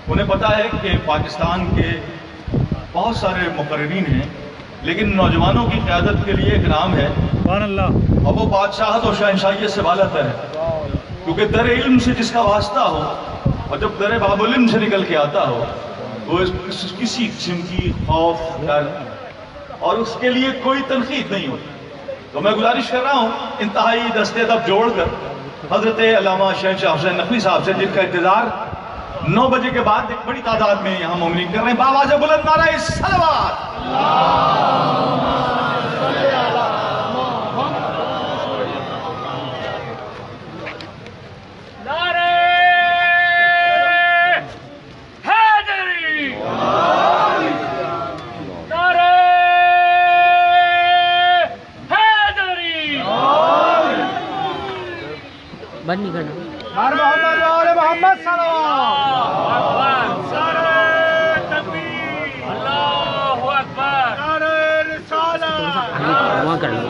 انہیں پتا ہے کہ پاکستان کے بہت سارے مقررین ہیں، لیکن نوجوانوں کی قیادت کے لیے ایک نام ہے سبحان اللہ، اور وہ بادشاہت اور شہنشاہیت سے بالاتر ہے، کیونکہ در علم سے جس کا واسطہ ہو اور جب در باب العلم سے نکل کے آتا ہو تو کسی قسم کی خوف ڈر اور اس کے لیے کوئی تنقید نہیں ہوتی۔ تو میں گزارش کر رہا ہوں انتہائی دست ادب جوڑ کر حضرت علامہ شہنشاہ حسین نقوی صاحب سے، جن کا انتظار 9 بجے کے بعد ایک بڑی تعداد میں یہاں مومنین کر رہے ہیں، بآواز بلند نعرہ صلوات۔ بند نہیں کرنا۔ محمد صلوات، اللہ اکبر، وہاں کر لو۔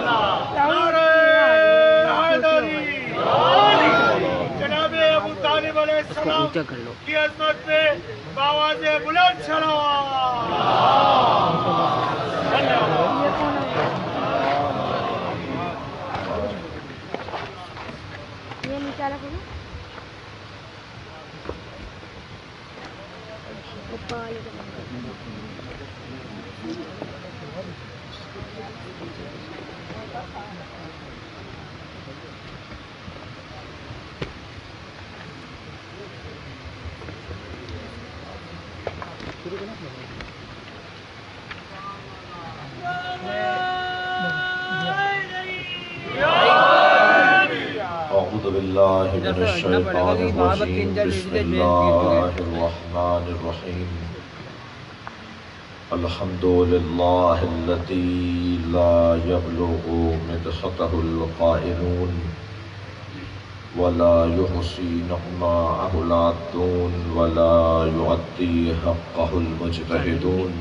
جناب ابو طالب علیہ السلام اونچا کر لو۔ کی عظمت میں بآواز بلند صلوات۔ أعوذ بالله من الشيطان الرجيم بسم الله الرحمن الرحيم الحمد لله الذي لا يبلغ مدحته القائلون ولا يحصي نعماءه العادون ولا يعطي حقه المجتهدون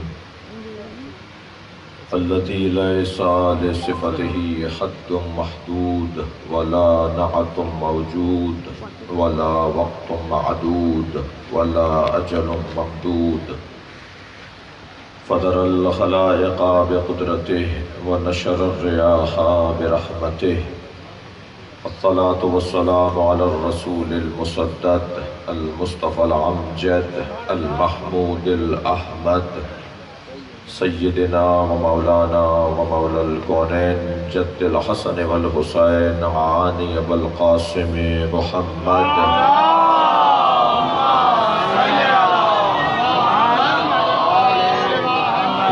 الذي ليس لصفته حد محدود ولا نعت موجود ولا وقت معدود ولا أجل ممدود فدر الخلائق بقدرته ونشر الرياح برحمته الصلاة والسلام على الرسول المسدد المصطفى الأمجد المحمود الأحمد سيدنا ومولانا ومولى الكونين جد الحسن والحسين عاني أبا القاسم محمد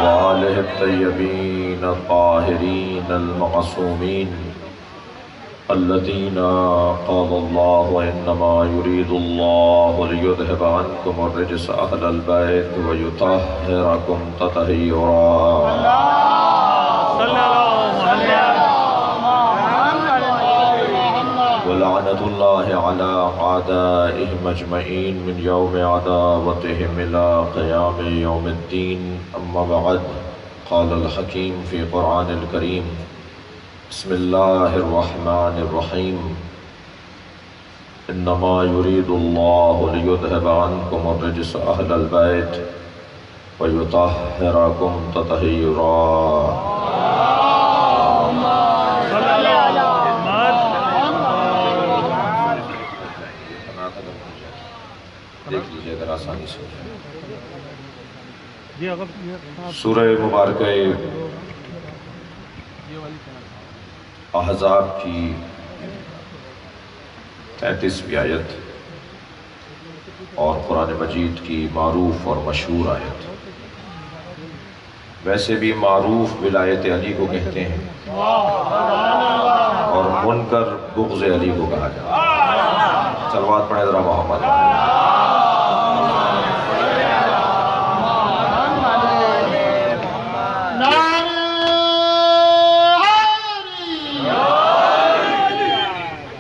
وآله الطيبين الطاهرين المعصومين الذين قال الله إنما يريد الله ليذهب عنكم الرجس أهل البيت ويطهركم تطهيرا ولعنة الله على أعدائهم أجمعين من يوم عداوتهم إلى قيام يوم الدين أما بعد قال الحكيم في قرآن الكريم بسم الله الرحمن الرحيم إنما يريد الله ليذهب عنكم الرجس أهل البيت ويطهركم تطهيرا دیکھ لیجئے اگر آسانی سے سورہ مبارکہ احزاب کی 33ویں آیت اور قرآن مجید کی معروف اور مشہور آیت، ویسے بھی معروف ولایت علی کو کہتے ہیں اور منکر بغض علی کو کہا جاتا ہے۔ صلوات پڑھیں ذرا محمد۔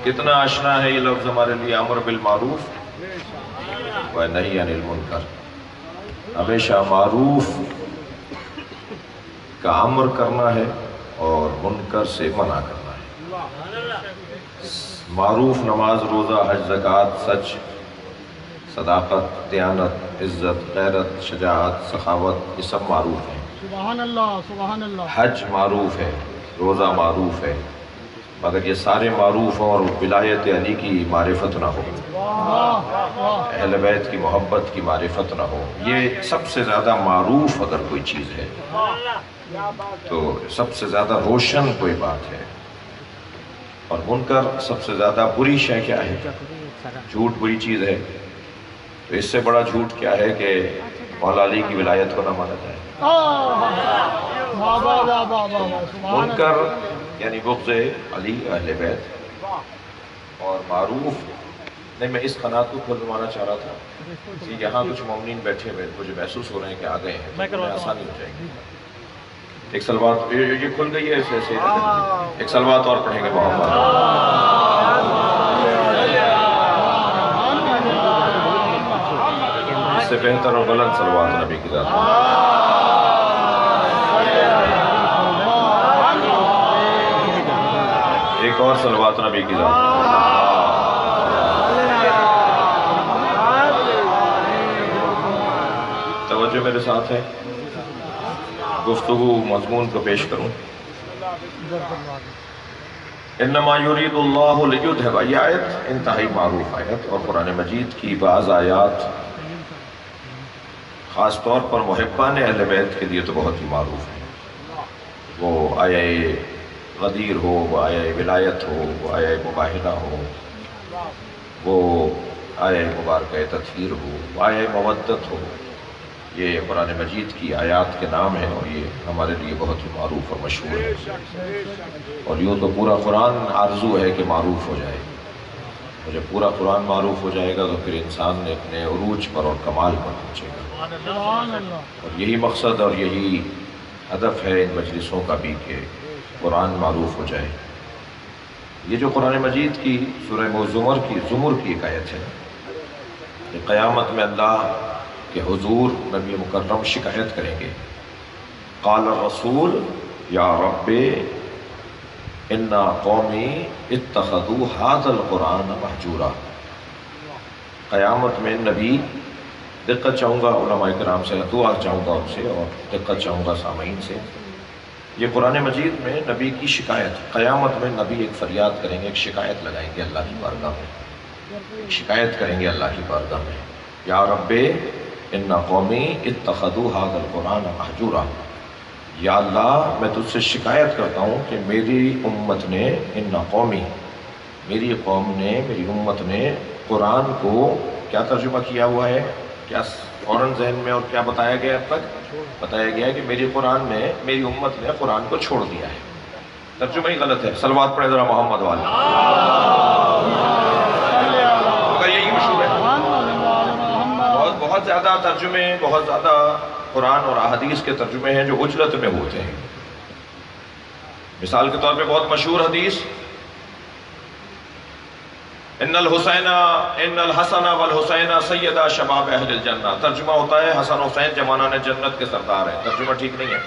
کتنا آشنا ہے یہ لفظ ہمارے لیے، امر بالمعروف و نہی عن المنکر۔ ہمیشہ معروف کا امر کرنا ہے اور منکر سے منع کرنا ہے۔ معروف نماز، روزہ، حج، زکوٰۃ، سچ، صداقت، دیانت، عزت، غیرت، شجاعت، سخاوت، یہ سب معروف ہیں۔ سبحان اللہ، سبحان اللہ۔ حج معروف ہے، روزہ معروف ہے، مگر یہ سارے معروف ہوں اور ولایت علی کی معرفت نہ ہو، اہل بیت کی محبت کی معرفت نہ ہو، یہ سب سے زیادہ معروف اگر کوئی چیز ہے تو سب سے زیادہ روشن کوئی بات ہے۔ اور منکر سب سے زیادہ بری شے کیا ہے؟ جھوٹ بری چیز ہے۔ تو اس سے بڑا جھوٹ کیا ہے کہ مولا علی کی ولایت کو نہ مانا جائے۔ منکر یعنی بغض علی اہل بیت، اور معروف نہیں، میں اس قناعت کو کھلوانا چاہ رہا تھا کہ یہاں کچھ مومنین بیٹھے ہوئے مجھے محسوس ہو رہے ہیں کہ آ گئے ہیں، تو آسانی ہو جائے گی۔ ایک سلوات یہ کھل گئی ہے، ایسے ایک سلوات اور پڑھیں گے محمد۔ اس سے بہتر اور بلند سلوات نبی کی ذات۔ ایک اور سلوات نبی کی ذات۔ توجہ میرے ساتھ ہے، گفتگو مضمون کو پیش کروں۔ انما یرید اللہ لیذھب، یہ آیت انتہائی معروف آیت، اور قرآن مجید کی بعض آیات خاص طور پر محبان اہل بیت کے لیے تو بہت ہی معروف ہیں۔ وہ آیہ غدیر ہو، وہ آیہ ولایت ہو، وہ آیہ مباہنہ ہو، وہ آیہ مبارکہ تطہیر ہو، وہ آیہ مودت ہو، یہ قرآن مجید کی آیات کے نام ہیں، اور یہ ہمارے لیے بہت ہی معروف اور مشہور ہے۔ اور یوں تو پورا قرآن آرزو ہے کہ معروف ہو جائے، اور جب پورا قرآن معروف ہو جائے گا تو پھر انسان نے اپنے عروج پر اور کمال پر پہنچے گا۔ اور یہی مقصد اور یہی ہدف ہے ان مجلسوں کا بھی کہ قرآن معروف ہو جائے۔ یہ جو قرآن مجید کی سورہ زمر کی ایک آیت ہے کہ قیامت میں اللہ کہ حضور نبی مکرم شکایت کریں گے، قال الرسول یا رب ان قومی اتخذوا هذا القرآن مہجورا۔ قیامت میں نبی، دقت چاہوں گا علماء کرام سے، دعا چاہوں گا ان سے، اور دقت چاہوں گا سامعین سے، یہ قرآن مجید میں نبی کی شکایت، قیامت میں نبی ایک فریاد کریں گے، ایک شکایت لگائیں گے اللہ کی بارگاہ میں، ایک شکایت کریں گے اللہ کی بارگاہ میں، یا رب ان قومی اتخذوا هذا القرآن مہجورا، یا اللہ میں تجھ سے شکایت کرتا ہوں کہ میری امت نے، ان قومی میری قوم نے، میری امت نے قرآن کو کیا ترجمہ کیا ہوا ہے؟ کیا فوراً ذہن میں اور کیا بتایا گیا اب تک؟ بتایا گیا ہے کہ میری امت نے قرآن کو چھوڑ دیا ہے۔ ترجمہ ہی غلط ہے، صلوات پڑھیں ذرا محمد والے۔ مگر یہی مشہور ہے، بہت زیادہ ترجمے، بہت زیادہ قرآن اور احادیث کے ترجمے ہیں جو اجلت میں ہوتے ہیں۔ مثال کے طور پہ بہت مشہور حدیث ان الحسن والحسین سیدا شباب اہل الجنہ، ترجمہ ہوتا ہے حسن حسین جوانان جنت کے سردار ہیں، ترجمہ ٹھیک نہیں ہے۔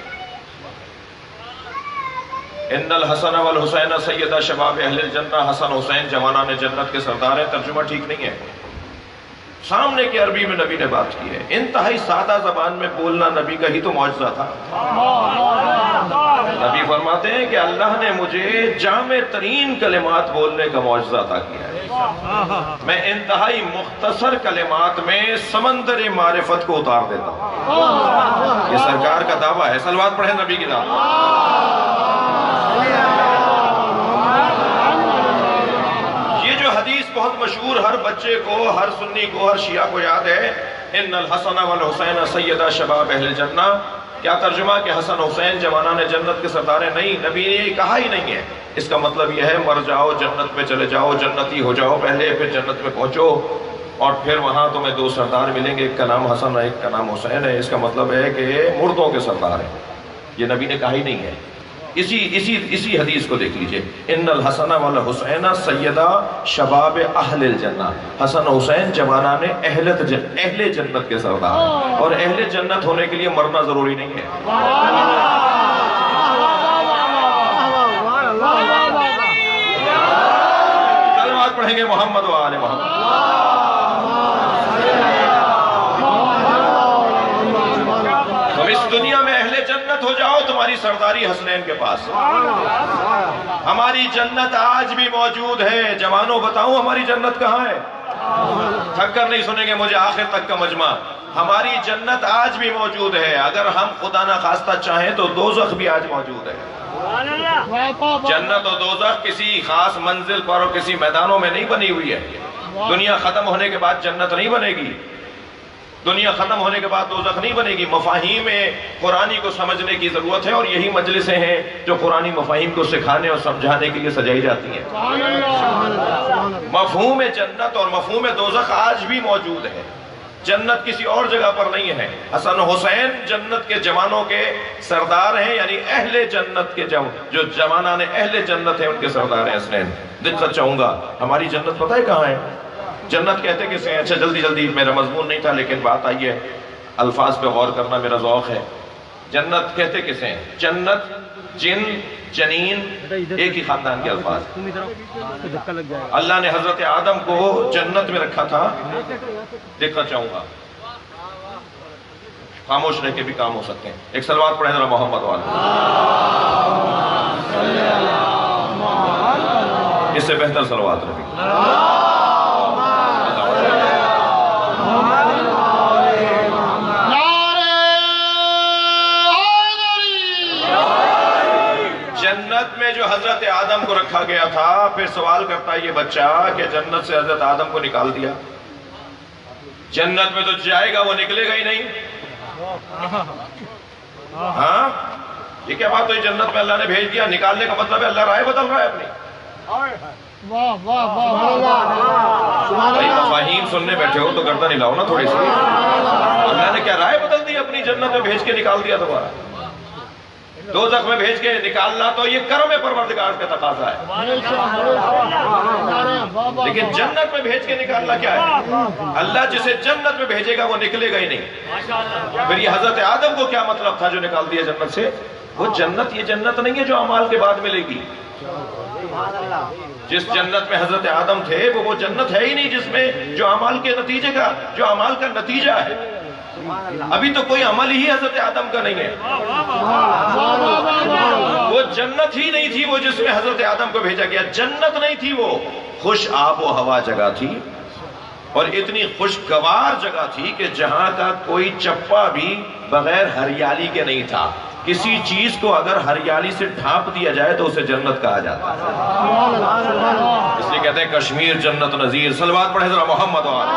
ان الحسن والحسین سیدا شباب اہل الجنہ، حسن حسین جوانان جنت کے سردار ہیں، ترجمہ ٹھیک نہیں ہے۔ سامنے کے عربی میں نبی نے بات کی ہے، انتہائی سادہ زبان میں بولنا نبی کا ہی تو معجزہ تھا۔ نبی فرماتے ہیں کہ اللہ نے مجھے جامع ترین کلمات بولنے کا معجزہ عطا کیا ہے، میں انتہائی مختصر کلمات میں سمندر معرفت کو اتار دیتا ہوں۔ یہ سرکار کا دعویٰ ہے، صلوات پڑھیں نبی کی ذات۔ حدیث بہت مشہور، ہر بچے کو، ہر سنی کو، ہر شیعہ کو یاد ہے، ان الحسن والحسین سیدا شباب اہل الجنہ۔ کیا ترجمہ کہ حسن حسین جوانان جنت کے سردار ہیں؟ نہیں، نبی نے یہ کہا ہی نہیں ہے۔ اس کا مطلب یہ ہے مر جاؤ، جنت میں چلے جاؤ، جنتی ہو جاؤ پہلے، پھر جنت میں پہنچو، اور پھر وہاں تمہیں دو سردار ملیں گے، ایک کا نام حسن ہے، ایک کا نام حسین ہے۔ اس کا مطلب ہے کہ مردوں کے سردار ہیں، یہ نبی نے کہا ہی نہیں ہے۔ اسی حدیث کو دیکھ لیجئے، ان الحسن والحسین سیدا شباب اہل الجنہ، حسن حسین جوانان اہل جنت کے سردار ہیں، اور اہل جنت ہونے کے لیے مرنا ضروری نہیں ہے۔ کلمات پڑھیں گے محمد و آل محمد۔ جنت ہو جاؤ تمہاری سرداری حسنین کے پاس. ہماری جنت آج بھی موجود ہے. جوانوں بتاؤں ہماری جنت کہاں ہے؟ تھک کر نہیں سنیں گے مجھے آخر تک کا مجمع. ہماری جنت آج بھی موجود ہے. اگر ہم خدا نہ خواستہ چاہیں تو دوزخ بھی آج موجود ہے. جنت و دوزخ کسی خاص منزل پر اور کسی میدانوں میں نہیں بنی ہوئی ہے. دنیا ختم ہونے کے بعد جنت نہیں بنے گی. دنیا ختم ہونے کے بعد دوزخ نہیں بنے گی. مفاہیم قرآنی کو سمجھنے کی ضرورت ہے اور یہی مجلسیں ہیں جو قرآنی مفاہیم کو سکھانے اور سمجھانے کے لیے سجائی جاتی ہیں. مفہوم جنت اور مفہوم دوزخ آج بھی موجود ہے. جنت کسی اور جگہ پر نہیں ہے. حسن حسین جنت کے جوانوں کے سردار ہیں, یعنی اہل جنت کے جو جوانان اہل جنت ہیں ان کے سردار ہیں حسنین. دقت چاہوں گا ہماری جنت پتہ ہے کہاں ہے؟ جنت کہتے کسے ہیں؟ اچھا جلدی جلدی, میرا مضمون نہیں تھا لیکن بات آئی ہے, الفاظ پہ غور کرنا میرا ذوق ہے. جنت کہتے کسے ہیں؟ جنت, جن, جنین ایک ہی خاندان کے الفاظ. اللہ نے حضرت آدم کو جنت میں رکھا تھا. دیکھنا چاہوں گا, خاموش رہ کے بھی کام ہو سکتے ہیں. ایک صلوات پڑھیں ذرا محمد والا. اس سے بہتر صلوات رہی. جنت میں جو حضرت آدم کو رکھا گیا تھا, پھر سوال کرتا ہے یہ بچہ کہ جنت سے حضرت آدم کو نکال دیا. جنت میں تو جائے گا, وہ نکلے گا ہی نہیں. ہاں یہ کیا بات ہوئی؟ جنت میں اللہ نے بھیج دیا, نکالنے کا مطلب ہے اللہ رائے بدل رہا ہے اپنی. بھائی مفاہیم سننے بیٹھے ہو تو گردن ہلاؤ نا تھوڑی سی. اللہ نے کیا رائے بدل دی اپنی؟ جنت میں بھیج کے نکال دیا دوبارہ. دوزخ میں بھیج کے نکالنا تو یہ کرم پروردگار کا تقاضا ہے. لیکن جنت میں بھیج کے نکالنا کیا ہے؟ اللہ جسے جنت میں بھیجے گا وہ نکلے گا ہی نہیں. پھر یہ حضرت آدم کو کیا مطلب تھا جو نکال دیا جنت سے؟ وہ جنت یہ جنت نہیں ہے جو اعمال کے بعد ملے گی. جس جنت میں حضرت آدم تھے وہ جنت ہے ہی نہیں جس میں جو اعمال کے نتیجے کا, جو اعمال کا نتیجہ ہے. ابھی تو کوئی عمل ہی حضرت آدم کا نہیں ہے. وہ جنت ہی نہیں تھی وہ جس میں حضرت آدم کو بھیجا گیا. جنت نہیں تھی وہ, خوش آب و ہوا جگہ تھی, اور اتنی خوشگوار جگہ تھی کہ جہاں کا کوئی چپا بھی بغیر ہریالی کے نہیں تھا. کسی چیز کو اگر ہریالی سے ڈھانپ دیا جائے تو اسے جنت کہا جاتا ہے. اس لیے کہتے ہیں کشمیر جنت نظیر. صلوات پڑھیں ذرا محمد والا.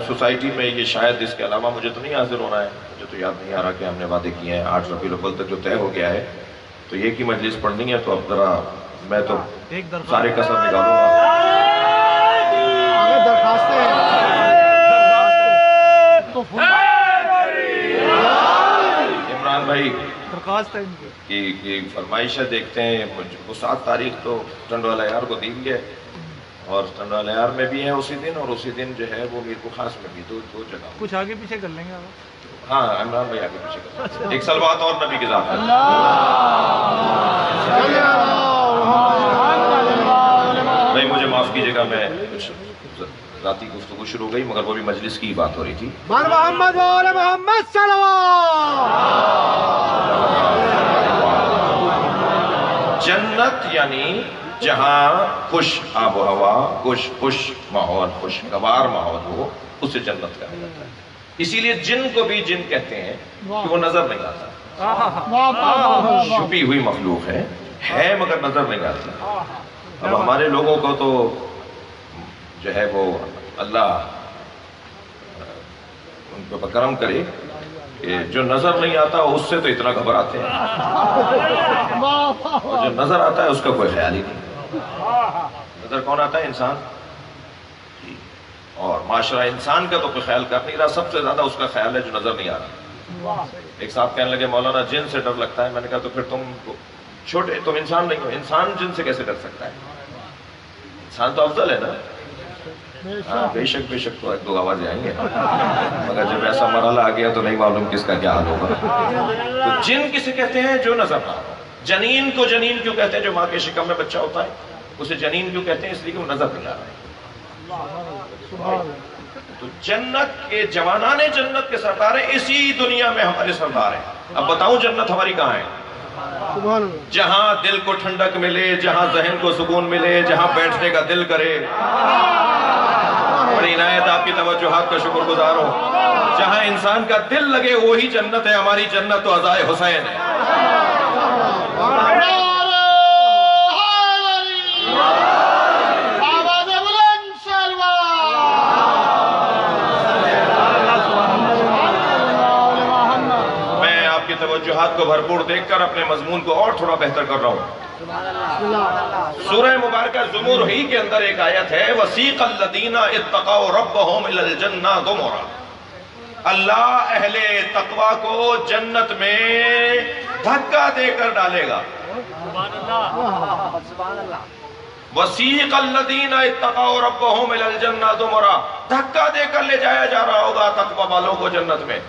سوسائٹی میں یہ شاید اس کے علاوہ مجھے تو نہیں حاضر ہونا ہے, مجھے تو یاد نہیں آ رہا کہ ہم نے وعدے کیے ہیں 8 ربیع الاول تک جو طے ہو گیا ہے, تو یہ کی مجلس پڑھنی ہے. تو اب ذرا میں تو سارے کسر نکالوں گا. عمران بھائی کی فرمائشیں دیکھتے ہیں. وہ 7 تاریخ تو ٹنڈوالا یار کو دی ہے, اور ٹنڈوالا یار میں بھی ہے اسی دن, اور اسی دن جو ہے وہ میر کو خاص میں بھی. دو جگہ کچھ آگے پیچھے کر لیں گے. ہاں عمران بھائی آگے پیچھے کر. ایک صلوات اور نبی کی ذات. بھائی مجھے معاف کیجیے گا, میں کچھ ذاتی گفتگو شروع ہو گئی, مگر وہ بھی مجلس کی بات ہو رہی تھی. محمد وعلی محمد صلوات. جنت یعنی جہاں خوش آب و ہوا, خوش ماحول, خوشگوار ماحول ہو, اسے جنت کہا جاتا ہے. اسی لیے جن کو بھی جن کہتے ہیں کہ وہ نظر نہیں آتا, چھپی ہوئی مخلوق ہے مگر نظر نہیں آتی. اب ہمارے لوگوں کو تو جو ہے وہ اللہ ان کو کرم کرے کہ جو نظر نہیں آتا اس سے تو اتنا گھبراتے ہیں, اور جو نظر آتا ہے اس کا کوئی خیال ہی نہیں. نظر کون آتا ہے؟ انسان. اور معاشرہ انسان کا تو کوئی خیال کر نہیں رہا, سب سے زیادہ اس کا خیال ہے جو نظر نہیں آ رہا. ایک صاحب کہنے لگے مولانا جن سے ڈر لگتا ہے. میں نے کہا تو پھر تم چھوٹے, تم انسان نہیں ہو. انسان جن سے کیسے ڈر سکتا ہے؟ انسان تو افضل ہے نا. ہاں بے شک تو 1-2 آوازیں آئیں گے, مگر جب ایسا مرحلہ آ گیا تو نہیں معلوم کس کا کیا حال ہوگا. تو جن کسے کہتے ہیں؟ جو نظر نہ آتا. جنین کو جنین کیوں کہتے ہیں؟ جو ماں کے شکم میں بچہ ہوتا ہے اسے جنین کیوں کہتے ہیں؟ اس لیے کہ وہ نظر نہیں آ رہا ہے. تو جنت کے جوانان جنت کے سردار ہیں، اسی دنیا میں ہمارے سردار ہیں۔ اب بتاؤں جنت ہماری کہاں ہے؟ جہاں دل کو ٹھنڈک ملے، جہاں ذہن کو سکون ملے، جہاں بیٹھنے کا دل کرے۔ بڑی عنایت آپ کی توجہات کا شکر گزار ہوں۔ جہاں انسان کا دل لگے وہی جنت ہے۔ ہماری جنت تو عزائے حسین ہے۔ توجہات کو بھرپور دیکھ کر اپنے مضمون کو اور تھوڑا بہتر کر رہا ہوں۔ سورہ مبارکہ زمر ہی کے اندر ایک آیت ہے، وَسِيقَ الَّذِينَ اتَّقَوْا رَبَّهُمْ إِلَى الْجَنَّةِ زُمَرًا۔ اللہ اہل تقوی کو جنت میں دھکا دے کر ڈالے گا۔ وَسِيقَ الَّذِينَ اتَّقَوْا رَبَّهُمْ إِلَى الْجَنَّةِ زُمَرًا، دھکا دے کر لے جایا جا رہا ہوگا تقوی والوں کو جنت میں۔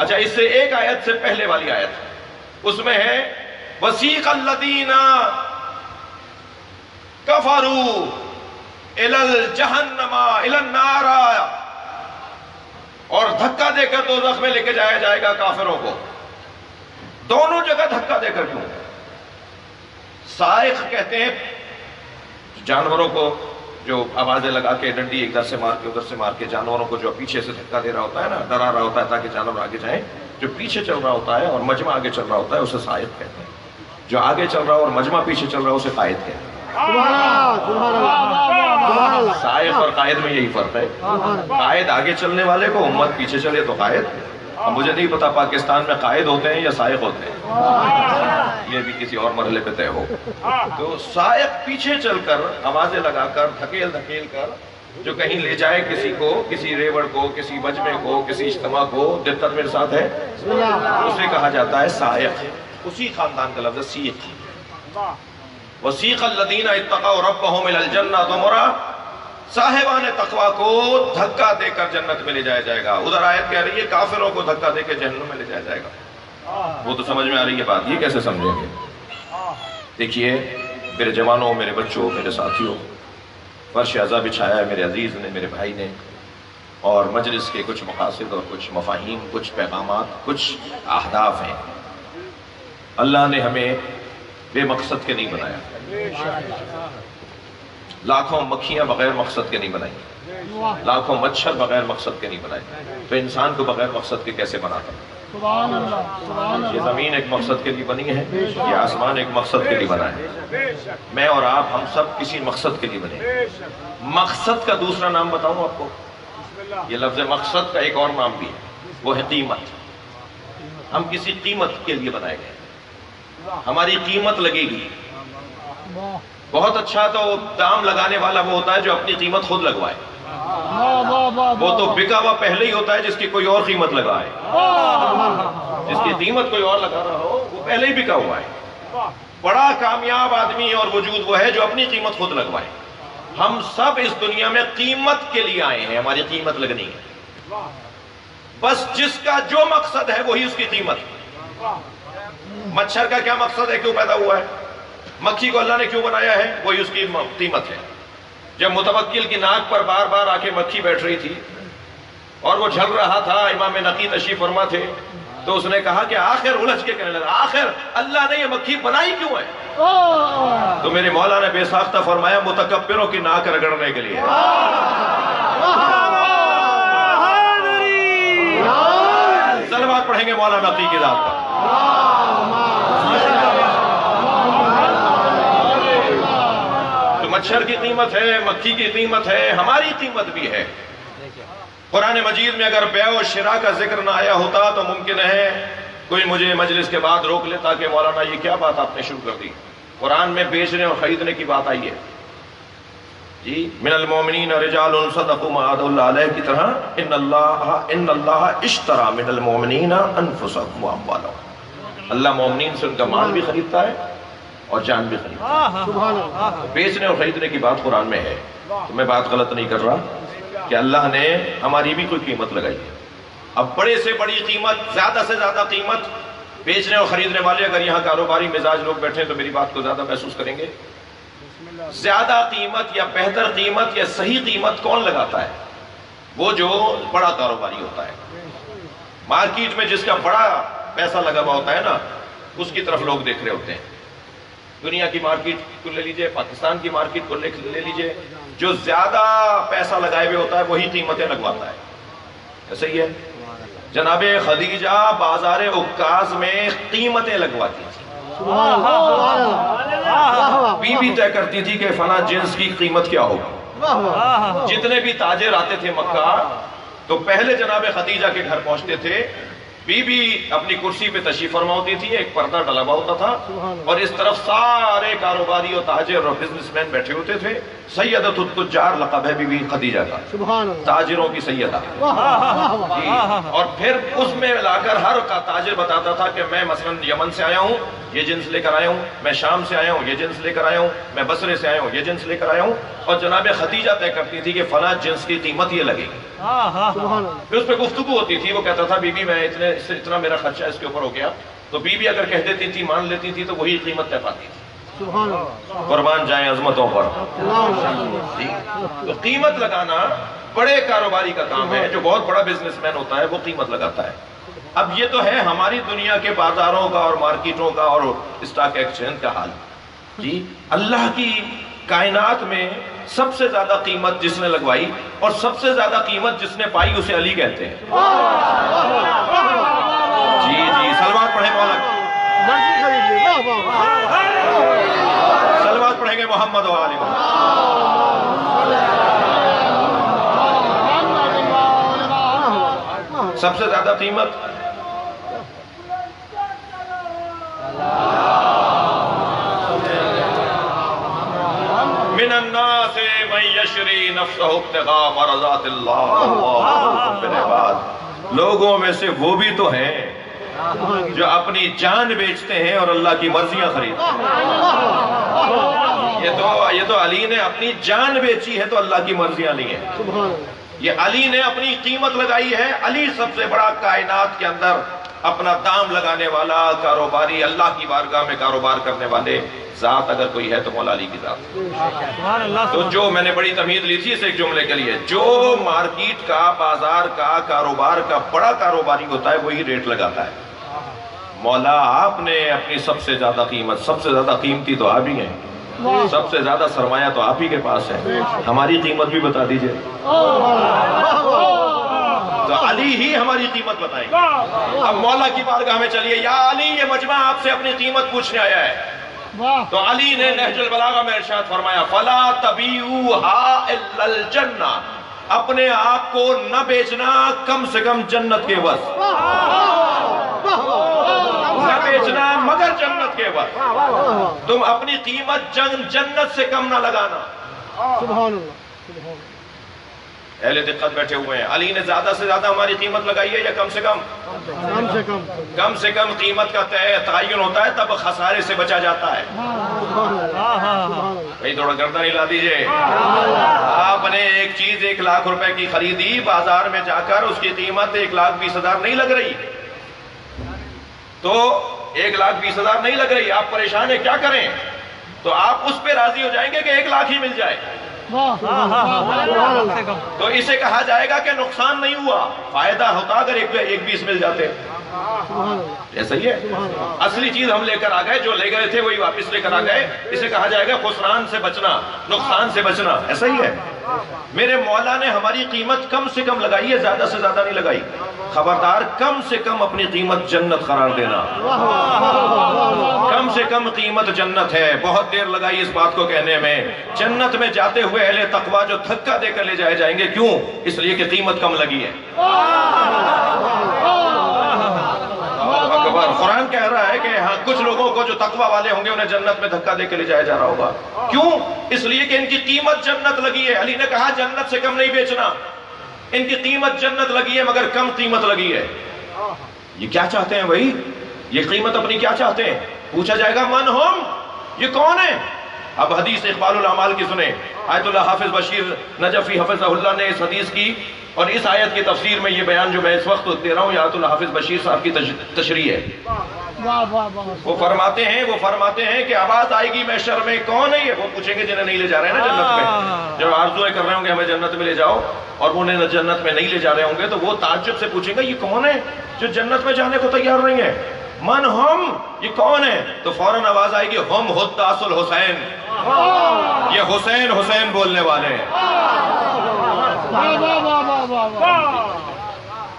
اچھا، اس سے ایک آیت سے پہلے والی آیت اس میں ہے وَسِيقَ الَّذِينَ كَفَرُوا إِلَى الْجَهَنَّمَ إِلَى النَّارِ، اور دھکا دے کر دوزخ میں لے کے جایا جائے گا کافروں کو۔ دونوں جگہ دھکا دے کر کیوں؟ صائق کہتے ہیں جانوروں کو جو آوازیں لگا کے ڈنڈی ادھر سے مار کے ادھر سے مار کے جانوروں کو جو پیچھے سے دھکا دے رہا ہوتا ہے نا، ڈرا رہا ہوتا ہے تاکہ جانور آگے جائیں، جو پیچھے چل رہا ہوتا ہے اور مجمع آگے چل رہا ہوتا ہے اسے صائق کہتے ہیں۔ جو آگے چل رہا اور مجمع پیچھے چل رہا ہے اسے قائد کہتے ہیں۔ صائق اور قائد میں یہی فرق ہے۔ قائد آگے چلنے والے کو، امت پیچھے چلے تو قائد۔ اب مجھے نہیں پتا پاکستان میں قائد ہوتے ہیں یا صائق ہوتے ہیں، یہ بھی کسی اور مرحلے پہ طے ہو۔ تو صائق پیچھے چل کر آوازیں لگا کر دھکیل دھکیل کر جو کہیں لے جائے کسی کو، کسی ریوڑ کو، کسی مجمع کو، کسی اجتماع کو، دقت میرے ساتھ ہے، اسے کہا جاتا ہے صائق۔ اسی خاندان کا لفظ سیق۔ وَسِيقَ الَّذِينَ اتَّقَوْا رَبَّهُمْ إِلَى الْجَنَّةِ زُمَرًا، صاحبان تقوی کو دھکا دے کر جنت میں لے جایا جائے گا۔ ادھر آیت کہہ رہی ہے کافروں کو دھکا دے کے جہنم میں لے جایا جائے گا۔ وہ تو سمجھ میں آ رہی ہے بات، یہ کیسے سمجھیں گے؟ دیکھیے میرے جوانوں، میرے بچوں، میرے ساتھیوں، فرش عزا بچھایا ہے میرے عزیز نے، میرے بھائی نے، اور مجلس کے کچھ مقاصد اور کچھ مفاہیم، کچھ پیغامات، کچھ اہداف ہیں۔ اللہ نے ہمیں بے مقصد کے نہیں بنایا، لاکھوں مکھیاں بغیر مقصد کے نہیں بنائی، لاکھوں مچھر بغیر مقصد کے نہیں بنائے، تو انسان کو بغیر مقصد کے کیسے بناتا؟ یہ زمین ایک مقصد کے لیے بنی ہے، یہ آسمان ایک مقصد کے لیے بنا ہے۔ میں اور آپ، ہم سب کسی مقصد کے لیے بنے۔ مقصد کا دوسرا نام بتاؤں آپ کو، یہ لفظ مقصد کا ایک اور نام بھی ہے، وہ ہے قیمت۔ ہم کسی قیمت کے لیے بنائے گئے، ہماری قیمت لگے گی۔ بہت اچھا تو دام لگانے والا وہ ہوتا ہے جو اپنی قیمت خود لگوائے، وہ تو بکا ہوا پہلے ہی ہوتا ہے جس کی کوئی اور قیمت لگائے، جس کی قیمت کوئی اور لگا رہا ہو وہ پہلے ہی بکا ہوا ہے۔ بڑا کامیاب آدمی اور وجود وہ ہے جو اپنی قیمت خود لگوائے۔ ہم سب اس دنیا میں قیمت کے لیے آئے ہیں، ہماری قیمت لگنی ہے۔ بس جس کا جو مقصد ہے وہی اس کی قیمت۔ مچھر کا کیا مقصد ہے، کیوں پیدا ہوا ہے؟ مکھی کو اللہ نے کیوں بنایا ہے، وہی اس کی قیمت ہے۔ جب متوکل کی ناک پر بار بار آ کے مکھی بیٹھ رہی تھی اور وہ جھل رہا تھا، امام نقی تشریف فرما تھے، تو اس نے کہا کہ آخر الجھ کے کہنے لگا، آخر اللہ نے یہ مکھی بنائی کیوں ہے؟ تو میرے مولا نے بے ساختہ فرمایا متکبروں کی ناک رگڑنے کے لیے۔ صلوات پڑھیں گے مولا نقی کی ذات پر۔ مچھر کی قیمت ہے، مکھی کی قیمت ہے، ہماری قیمت بھی ہے۔ قرآن مجید میں اگر بیع و شراء کا ذکر نہ آیا ہوتا تو ممکن ہے کوئی مجھے مجلس کے بعد روک لیتا کہ مولانا یہ کیا بات آپ نے شروع کر دی، قرآن میں بیچنے اور خریدنے کی بات آئی ہے جی۔ من المومنین رجال صدقوا ما عاهدوا اللہ علیہ کی طرح ان اللہ اشتری من المومنین انفسهم واموالهم، اللہ مومنین سے ان کا مال بھی خریدتا ہے اور جان بھی خریدتا ہے۔ بیچنے اور خریدنے کی بات قرآن میں ہے، تو میں بات غلط نہیں کر رہا کہ اللہ نے ہماری بھی کوئی قیمت لگائی ہے۔ اب بڑے سے بڑی قیمت، زیادہ سے زیادہ قیمت بیچنے اور خریدنے والے اگر یہاں کاروباری مزاج لوگ بیٹھے تو میری بات کو زیادہ محسوس کریں گے۔ زیادہ قیمت یا بہتر قیمت یا صحیح قیمت کون لگاتا ہے؟ وہ جو بڑا کاروباری ہوتا ہے، مارکیٹ میں جس کا بڑا پیسہ لگا ہوا ہوتا ہے نا، اس کی طرف لوگ دیکھ رہے ہوتے ہیں۔ دنیا کی مارکیٹ کو لے لیجئے، پاکستان کی مارکیٹ کو لے لیجئے، جو زیادہ پیسہ لگائے ہوئے ہوتا ہے وہی قیمتیں لگواتا ہے، ایسا ہی ہے۔ جناب خدیجہ بازار عکاظ میں قیمتیں لگواتی تھی، بی بی طے کرتی تھی کہ فلاں جنس کی قیمت کیا ہوگی۔ جتنے بھی تاجر آتے تھے مکہ تو پہلے جناب خدیجہ کے گھر پہنچتے تھے، بی بی اپنی کرسی پہ تشریف فرما ہوتی تھی، ایک پردہ ڈلا ہوا ہوتا تھا اور اس طرف سارے کاروباری اور تاجر اور بزنس مین بیٹھے ہوتے تھے۔ سیدۃ التجار لقب ہے بی بی خدیجہ کا، تاجروں کی سیدہ جی۔ اور پھر اس میں لا کر ہر کا تاجر بتاتا تھا کہ میں مثلا یمن سے آیا ہوں، یہ جنس لے کر آیا ہوں، میں شام سے آیا ہوں، یہ جنس لے کر آیا ہوں، میں بصرے سے آیا ہوں، یہ جنس لے کر آیا ہوں، اور جناب خدیجہ طے کرتی تھی کہ فلاں جنس کی قیمت یہ لگے گی۔ پھر اس پہ گفتگو ہوتی تھی، وہ کہتا تھا بی بی میں اتنا میرا خرچہ اس کے اوپر ہو گیا، تو بی بی اگر کہہ دیتی تھی مان لیتی تھی تو وہی قیمت طے پاتی تھی۔ قربان جائیں عظمتوں پر۔ تو قیمت لگانا بڑے کاروباری کا کام ہے، جو بہت بڑا بزنس مین ہوتا ہے وہ قیمت لگاتا ہے۔ اب یہ تو ہے ہماری دنیا کے بازاروں کا اور مارکیٹوں کا اور اسٹاک ایکسچینج کا حال جی۔ اللہ کی کائنات میں سب سے زیادہ قیمت جس نے لگوائی اور سب سے زیادہ قیمت جس نے پائی اسے علی کہتے ہیں۔ جی جی، صلوات پڑھیں مولا، صلوات پڑھیں گے محمد و آل محمد۔ سب سے زیادہ قیمت من الناس من یشری نفسہ ابتغاء مرضات اللہ، لوگوں میں سے وہ بھی تو ہیں جو اپنی جان بیچتے ہیں اور اللہ کی مرضیاں خریدتے ہیں۔ یہ تو علی نے اپنی جان بیچی ہے تو اللہ کی مرضیاں لی ہیں۔ یہ علی نے اپنی قیمت لگائی ہے۔ علی سب سے بڑا کائنات کے اندر اپنا دام لگانے والا کاروباری، اللہ کی بارگاہ میں کاروبار کرنے والے ذات اگر کوئی ہے تو مولا علی کی ذات۔ تو جو میں نے بڑی تمیز لی تھی اس ایک جملے کے لیے، جو مارکیٹ کا، بازار کا، کاروبار کا بڑا کاروباری ہوتا ہے وہی ریٹ لگاتا ہے۔ مولا آپ نے اپنی سب سے زیادہ قیمت، سب سے زیادہ قیمتی تو آپ ہی ہیں، سب سے زیادہ سرمایہ تو آپ ہی کے پاس ہے، ہماری قیمت بھی بتا دیجئے۔ تو علی ہی ہماری قیمت بتائیں گے۔ اب مولا کی بارگاہ میں چلیے، یا علی یہ مجمع آپ سے اپنی قیمت پوچھنے آیا ہے۔ تو علی نے نہج البلاغہ میں ارشاد فرمایا، فلا تبیعوها الا الجنہ، اپنے آپ کو نہ بیچنا کم سے کم جنت کے عوض، نہ بیچنا مگر جنت کے عوض۔ تم اپنی قیمت جنت سے کم نہ لگانا۔ سبحان اللہ۔ اہل دقت بیٹھے ہوئے ہیں، علی نے زیادہ سے زیادہ ہماری قیمت لگائی ہے یا کم سے کم؟ کم سے کم۔ کم سے کم قیمت کا تعین ہوتا ہے تب خسارے سے بچا جاتا ہے۔ بھئی تھوڑا گردن ہلا دیجئے۔ آپ نے ایک چیز 1 لاکھ روپے کی خریدی، بازار میں جا کر اس کی قیمت 1,20,000 نہیں لگ رہی، تو 1,20,000 نہیں لگ رہی، آپ پریشان ہیں کیا کریں؟ تو آپ اس پہ راضی ہو جائیں گے کہ 1 لاکھ ہی مل جائے، تو اسے کہا جائے گا کہ نقصان نہیں ہوا، فائدہ ہوتا اگر 1,20 مل جاتے۔ ایسا ہی ہے، اصلی چیز ہم لے کر آ گئے، جو لے گئے تھے وہی واپس لے کر آ گئے، اسے کہا جائے گا خسران سے بچنا، نقصان سے بچنا۔ ایسا ہی ہے، میرے مولا نے ہماری قیمت کم سے کم لگائی ہے، زیادہ سے زیادہ نہیں لگائی۔ خبردار، کم سے کم اپنی قیمت جنت قرار دینا، کم سے کم قیمت جنت ہے۔ بہت دیر لگائی اس بات کو کہنے میں، جنت میں جاتے ہوئے اہل تقویٰ جو دھکا دے کر لے جائے جائیں گے، کیوں؟ اس لیے کہ قیمت کم لگی ہے۔ قرآن کہہ رہا ہے کہ ہاں کچھ لوگوں کو جو تقویٰ والے ہوں گے انہیں جنت میں دھکا دے کے لے جایا جا رہا ہوگا، کیوں؟ اس لیے کہ ان کی قیمت جنت لگی ہے۔ علی نے کہا جنت سے کم نہیں بیچنا، ان کی قیمت جنت لگی ہے مگر کم قیمت لگی ہے۔ یہ کیا چاہتے ہیں بھائی؟ یہ قیمت اپنی کیا چاہتے ہیں؟ پوچھا جائے گا من ہم، یہ کون ہے؟ اب حدیث اقبال الاعمال کی سنیں، آیت اللہ حافظ بشیر نجفی حفظہ اللہ نے اس حدیث کی اور اس آیت کی تفسیر میں یہ بیان جو میں اس وقت دے رہا ہوں یہ آیت اللہ حافظ بشیر صاحب کی تشریح ہے۔ وہ فرماتے ہیں کہ آواز آئے گی محشر میں، کون ہے یہ؟ وہ پوچھیں گے جنہیں نہیں لے جا رہے ہیں نا جنت میں، جو آرزویں کر رہے ہوں گے ہمیں جنت میں لے جاؤ، اور وہ انہیں جنت میں نہیں لے جا رہے ہوں گے تو وہ تعجب سے پوچھیں گے یہ کون ہے جو جنت میں جانے کو تیار نہیں ہے؟ من ہم، یہ کون ہے؟ تو فوراً آواز آئے گی ہم حداث الحسین، یہ حسین حسین بولنے والے ہیں۔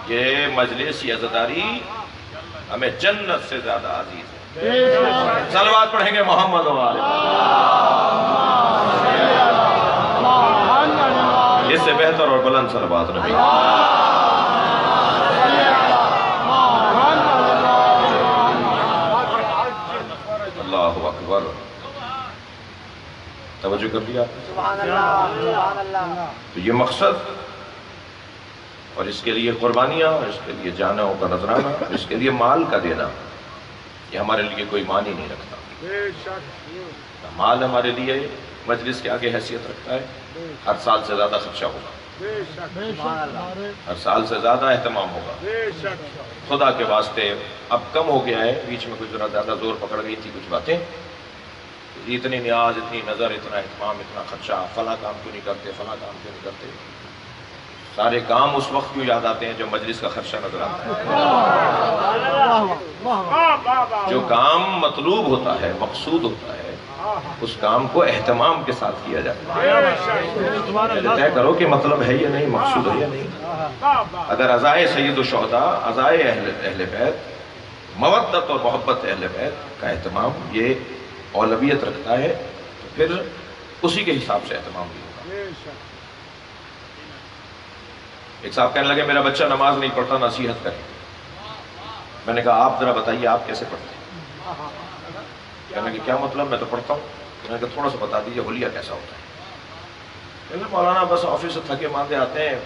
یہ مجلس یہ عزاداری ہمیں جنت سے زیادہ عزیز ہے۔ صلوات پڑھیں گے محمد والے، اس سے بہتر اور بلند صلوات نبی۔ اللہ اکبر، توجہ کر دیا؟ تو یہ مقصد اور اس کے لیے قربانیاں، اس کے لیے جانوں کا نذرانہ، اس کے لیے مال کا دینا، یہ ہمارے لیے کوئی معنی نہیں رکھتا۔ مال ہمارے لیے مجلس کے آگے حیثیت رکھتا ہے، ہر سال سے زیادہ خرچہ ہوگا، ہر سال سے زیادہ اہتمام ہوگا۔ خدا کے واسطے اب کم ہو گیا ہے، بیچ میں کچھ ذرا زیادہ زور پکڑ گئی تھی کچھ باتیں، اتنی نیاز، اتنی نظر، اتنا اہتمام، اتنا خرچہ، فلاں کام کیوں نہیں کرتے، فلاں کام کیوں نہیں کرتے۔ سارے کام اس وقت کیوں یاد آتے ہیں جب مجلس کا خرچہ نظر آتا ہے۔ جو کام مطلوب ہوتا ہے، مقصود ہوتا ہے، اس کام کو اہتمام کے ساتھ کیا جاتا ہے۔ طے کرو کہ مطلب ہے یا نہیں، مقصود ہے یا نہیں۔ اگر عزائے سید الشہداء، عزائے اہل بیت، مودت اور محبت اہل بیت کا اہتمام یہ اولویت رکھتا ہے تو پھر اسی کے حساب سے اہتمام بھی ہوگا۔ ایک صاحب کہنے لگے میرا بچہ نماز نہیں پڑھتا، نصیحت کریں۔ میں نے کہا آپ ذرا بتائیے آپ کیسے پڑھتے ہیں؟ کہنے کہ کیا مطلب، میں تو پڑھتا ہوں۔ میں نے کہا تھوڑا سا بتا دیجیے حلیہ کیسا ہوتا ہے؟ کہنے مولانا بس آفس سے تھکے ماندے آتے ہیں،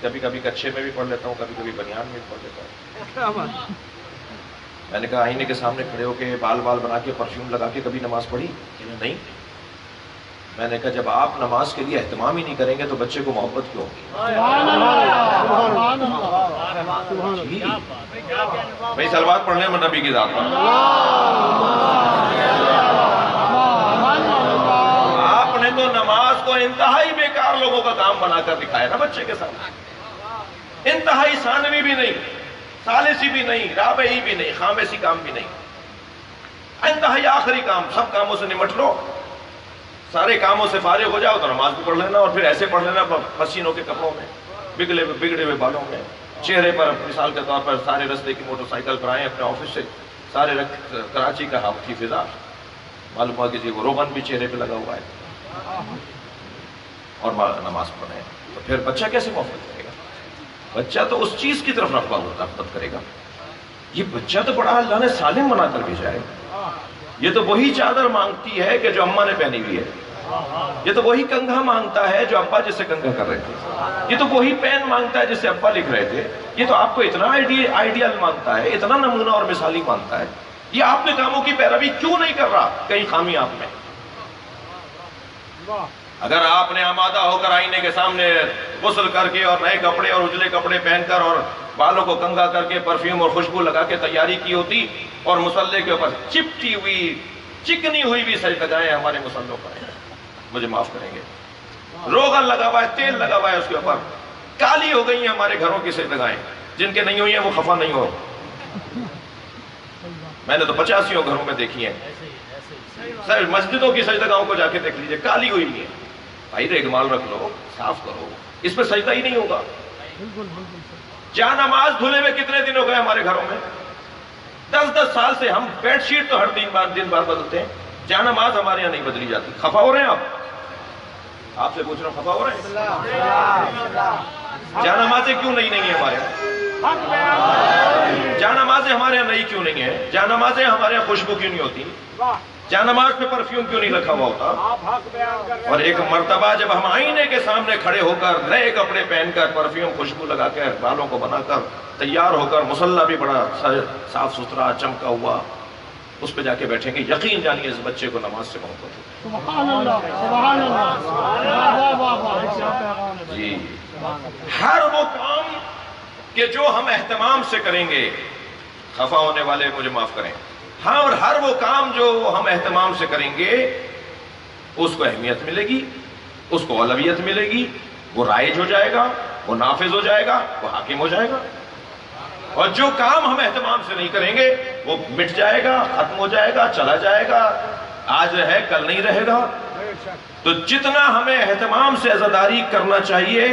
کبھی کبھی کچھے میں بھی پڑھ لیتا ہوں، کبھی کبھی بنیان میں بھی پڑھ لیتا ہوں۔ میں نے کہا آئینے کے سامنے کھڑے ہو کے بال بنا کے پرفیوم لگا کے کبھی نماز پڑھی؟ کہنے نہیں۔ میں نے کہا جب آپ نماز کے لیے اہتمام ہی نہیں کریں گے تو بچے کو محبت کیوں ہوگی؟ بھائی صلوات پڑھنے میں نبی کی ذات پر۔ آپ نے تو نماز کو انتہائی بیکار لوگوں کا کام بنا کر دکھایا نا بچے کے سامنے۔ انتہائی ثانوی بھی نہیں، ثالثی بھی نہیں، رابعی بھی نہیں، خامسی کام بھی نہیں، انتہائی آخری کام۔ سب کاموں سے نمٹ لو، سارے کاموں سے فارغ ہو جاؤ تو نماز بھی پڑھ لینا، اور پھر ایسے پڑھ لینا پسینوں کے کپڑوں میں، بگڑے ہوئے بالوں میں، چہرے پر مثال کے طور پر سارے رستے کی موٹر سائیکل پر آئے اپنے آفس سے، سارے کراچی کا ہاف کی فضا، معلوم ہوا کسی کو روغن بھی چہرے پہ لگا ہوا ہے، اور نماز پڑھ رہے ہیں۔ تو پھر بچہ کیسے محبت کرے گا؟ بچہ تو اس چیز کی طرف رغبت کرے گا۔ یہ بچہ تو بڑا اللہ نے سالم بنا کر بھیجا ہے۔ یہ تو وہی چادر مانگتی ہے کہ جو اماں نے پہنی ہوئی ہے، یہ تو وہی کنگھا مانگتا ہے جو ابا جس سے کنگھا کر رہے تھے، یہ تو وہی پین مانگتا ہے جس سے ابا لکھ رہے تھے، یہ تو آپ کو اتنا آئیڈیل مانگتا ہے، اتنا نمونہ اور مثالی مانگتا ہے۔ یہ آپ نے کاموں کی پیروی کیوں نہیں کر رہا؟ کہیں خامی آپ میں۔ اگر آپ نے آمادہ ہو کر آئینے کے سامنے غسل کر کے اور نئے کپڑے اور اجلے کپڑے پہن کر اور بالوں کو کنگھا کر کے پرفیوم اور خوشبو لگا کے تیاری کی ہوتی، اور مصلے کے اوپر چپٹی ہوئی چکنی ہوئی بھی سجدگاہیں ہمارے مسلوں پر ہیں، مجھے معاف کریں گے، روغن لگا ہوا ہے، تیل لگا ہوا ہے اس کے اوپر، کالی ہو گئی ہیں ہمارے گھروں کی سجدگاہیں، جن کے نہیں ہوئی ہیں وہ خفا نہیں ہو۔ میں نے تو 85 گھروں میں دیکھی ہیں، سر مسجدوں کی سجدگاہوں کو جا کے دیکھ لیجئے، کالی ہوئی ہیں۔ بھائی ریگمال رکھ لو، صاف کرو، اس پہ سجدہ ہی نہیں ہوگا۔ جا نماز دھلے میں کتنے دن ہو گئے ہمارے گھروں میں؟ 10 سال سے ہم بیڈ شیٹ تو ہر دن بعد بدلتے ہیں، جا نماز ہمارے یہاں نہیں بدلی جاتی۔ خفا ہو رہے ہیں آپ سے پوچھ رہا ہوں، خفا ہو رہے ہیں؟ جا نمازیں کیوں نہیں ہیں ہمارے یہاں؟ جا نمازیں ہمارے یہاں نہیں کیوں نہیں ہیں؟ جا نمازیں ہمارے یہاں خوشبو کیوں نہیں ہوتی؟ جا نماز پہ پرفیوم کیوں نہیں رکھا ہوا ہوتا؟ اور ایک مرتبہ جب ہم آئینے کے سامنے کھڑے ہو کر نئے کپڑے پہن کر پرفیوم خوشبو لگا کر بالوں کو بنا کر تیار ہو کر مصلی بھی بڑا صاف ستھرا چمکا ہوا اس پہ جا کے بیٹھیں گے، یقین جانیے اس بچے کو نماز سے محبت ہے۔ سبحان اللہ، سبحان اللہ۔ جی، ہر وہ کام کہ جو ہم اہتمام سے کریں گے، خفا ہونے والے مجھے معاف کریں، ہاں، اور ہر وہ کام جو ہم اہتمام سے کریں گے اس کو اہمیت ملے گی، اس کو اولویت ملے گی، وہ رائج ہو جائے گا، وہ نافذ ہو جائے گا، وہ حاکم ہو جائے گا. اور جو کام ہم اہتمام سے نہیں کریں گے وہ مٹ جائے گا، ختم ہو جائے گا، چلا جائے گا، آج رہے کل نہیں رہے گا. تو جتنا ہمیں اہتمام سے عزاداری کرنا چاہیے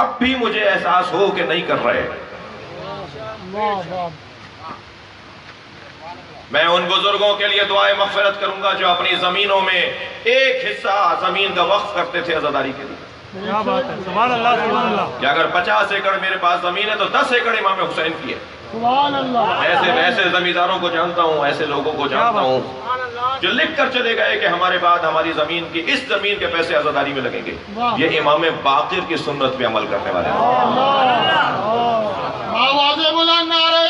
اب بھی مجھے احساس ہو کہ نہیں کر رہے. میں ان بزرگوں کے لیے دعائے مغفرت کروں گا جو اپنی زمینوں میں ایک حصہ زمین کا وقف کرتے تھے عزاداری کے لیے. کیا بات ہے، سبحان اللہ سبحان اللہ. کہ اگر 50 ایکڑ میرے پاس زمین ہے تو 10 ایکڑ امام حسین کی ہے. سبحان اللہ. ایسے زمینداروں کو جانتا ہوں، ایسے لوگوں کو جانتا ہوں جو لکھ کر چلے گئے کہ ہمارے بعد ہماری زمین کی اس زمین کے پیسے عزاداری میں لگیں گے. یہ امام باقر کی سنت پہ عمل کرنے والے ہیں. آواز بلند نعرہ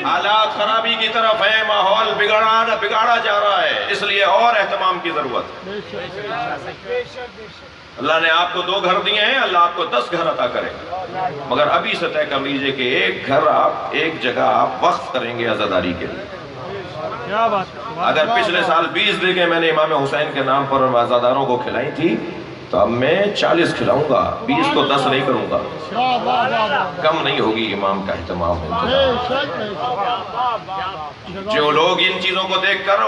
حالات خرابی کی طرف ہے، ماحول بگاڑا جا رہا ہے، اس لیے اور اہتمام کی ضرورت ہے. اللہ نے آپ کو 2 گھر دیے ہیں، اللہ آپ کو 10 گھر عطا کرے گا، مگر ابھی سے طے کر لیجئے کہ ایک گھر آپ، ایک جگہ آپ وقف کریں گے عزاداری کے لیے. کیا بات ہے. اگر پچھلے سال 20 بیگھے میں نے امام حسین کے نام پر عزاداروں کو کھلائی تھی تو اب میں 40 کھلاؤں گا، 20 کو 10 نہیں کروں گا. کم نہیں ہوگی امام کا اہتمام. جو لوگ ان چیزوں کو دیکھ کر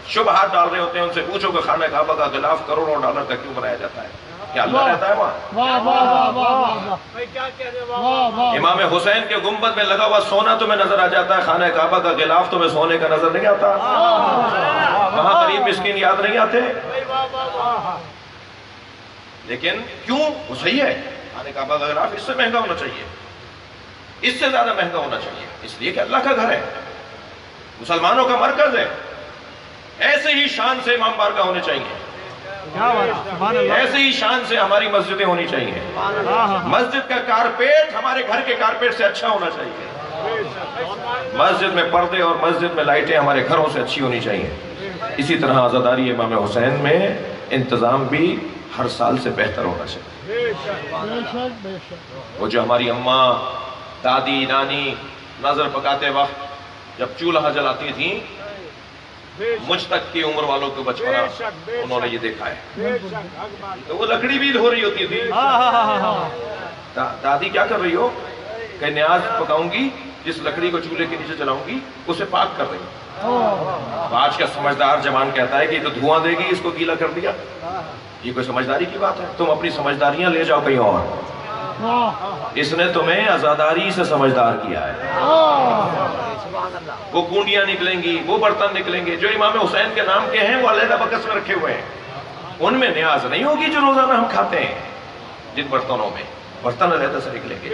شبہات ڈال رہے ہوتے ہیں ان سے پوچھو کہ خانہ کعبہ کا غلاف کروڑوں ڈالر کا کیوں بنایا جاتا ہے؟ کیا اللہ رہتا ہے وہاں؟ امام حسین کے گنبد میں لگا ہوا سونا تمہیں نظر آ جاتا ہے، خانہ کعبہ کا غلاف تمہیں سونے کا نظر نہیں آتا؟ وہاں غریب مسکین یاد نہیں آتے؟ لیکن کیوں؟ وہ صحیح ہے، خانہ کعبہ کا غلاف اس سے مہنگا ہونا چاہیے، اس سے زیادہ مہنگا ہونا چاہیے، اس لیے کہ اللہ کا گھر ہے، مسلمانوں کا مرکز ہے. ایسے ہی شان سے امام بارگاہ ہونے چاہیے، ایسے ہی شان سے ہماری مسجدیں ہونی چاہیے. مسجد کا کارپیٹ ہمارے گھر کے کارپیٹ سے اچھا ہونا چاہیے. مسجد میں پردے اور مسجد میں لائٹیں ہمارے گھروں سے اچھی ہونی چاہیے. اسی طرح عزاداری امام حسین میں انتظام بھی ہر سال سے بہتر ہونا چاہیے. وہ جو ہماری اماں، دادی، نانی نظر پکاتے وقت جب چولہا جلاتی تھیں، مجھ تک کی عمر والوں کو بچپنا انہوں نے یہ دیکھا ہے. تو وہ لکڑی بھی دھو رہی ہوتی تھی. دادی کیا کر رہی ہو؟ کہ نیاز پکاؤں گی، جس لکڑی کو چولہے کے نیچے جلاؤں گی اسے پاک کر رہی ہوں. آج کا سمجھدار جوان کہتا ہے کہ یہ تو دھواں دے گی، اس کو گیلا کر دیا. یہ کوئی سمجھداری کی بات ہے؟ تم اپنی سمجھداریاں لے جاؤ کہیں اور. اس نے تمہیں عزاداری سے سمجھدار کیا ہے. وہ کنڈیاں نکلیں گی، وہ برتن نکلیں گے جو امام حسین کے نام کے ہیں، وہ علیحدہ بکس میں رکھے ہوئے ہیں. ان میں نیاز نہیں ہوگی جو روزانہ ہم کھاتے ہیں. جن برتنوں میں برتن علیحدہ سے نکلیں گے.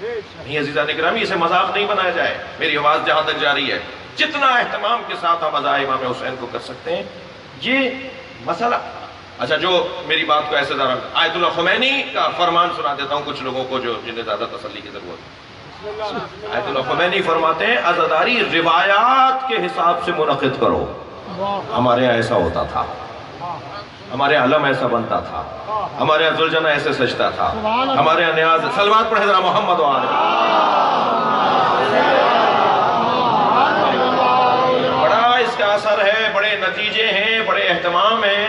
نہیں عزیزان اکرامی، اسے مذاق نہیں بنایا جائے. میری آواز جہاں تک جاری ہے، جتنا اہتمام کے ساتھ ہم عزائے امام حسین کو کر سکتے ہیں یہ مسئلہ. اچھا، جو میری بات کو ایسے ذرا آیت اللہ خمینی کا فرمان سنا دیتا ہوں کچھ لوگوں کو جو جنہیں زیادہ تسلی کی ضرورت ہے. آیت اللہ خمینی فرماتے ہیں عزاداری روایات کے حساب سے منعقد کرو. ہمارے یہاں ایسا ہوتا تھا، ہمارے یہاں علم ایسا بنتا تھا، ہمارے یہاں ذوالجنہ ایسے سجتا تھا، ہمارے یہاں نیاز. صلوات پڑھے ذرا محمد و آل. بڑا اس کا اثر ہے، بڑے نتیجے ہیں، بڑے اہتمام ہیں،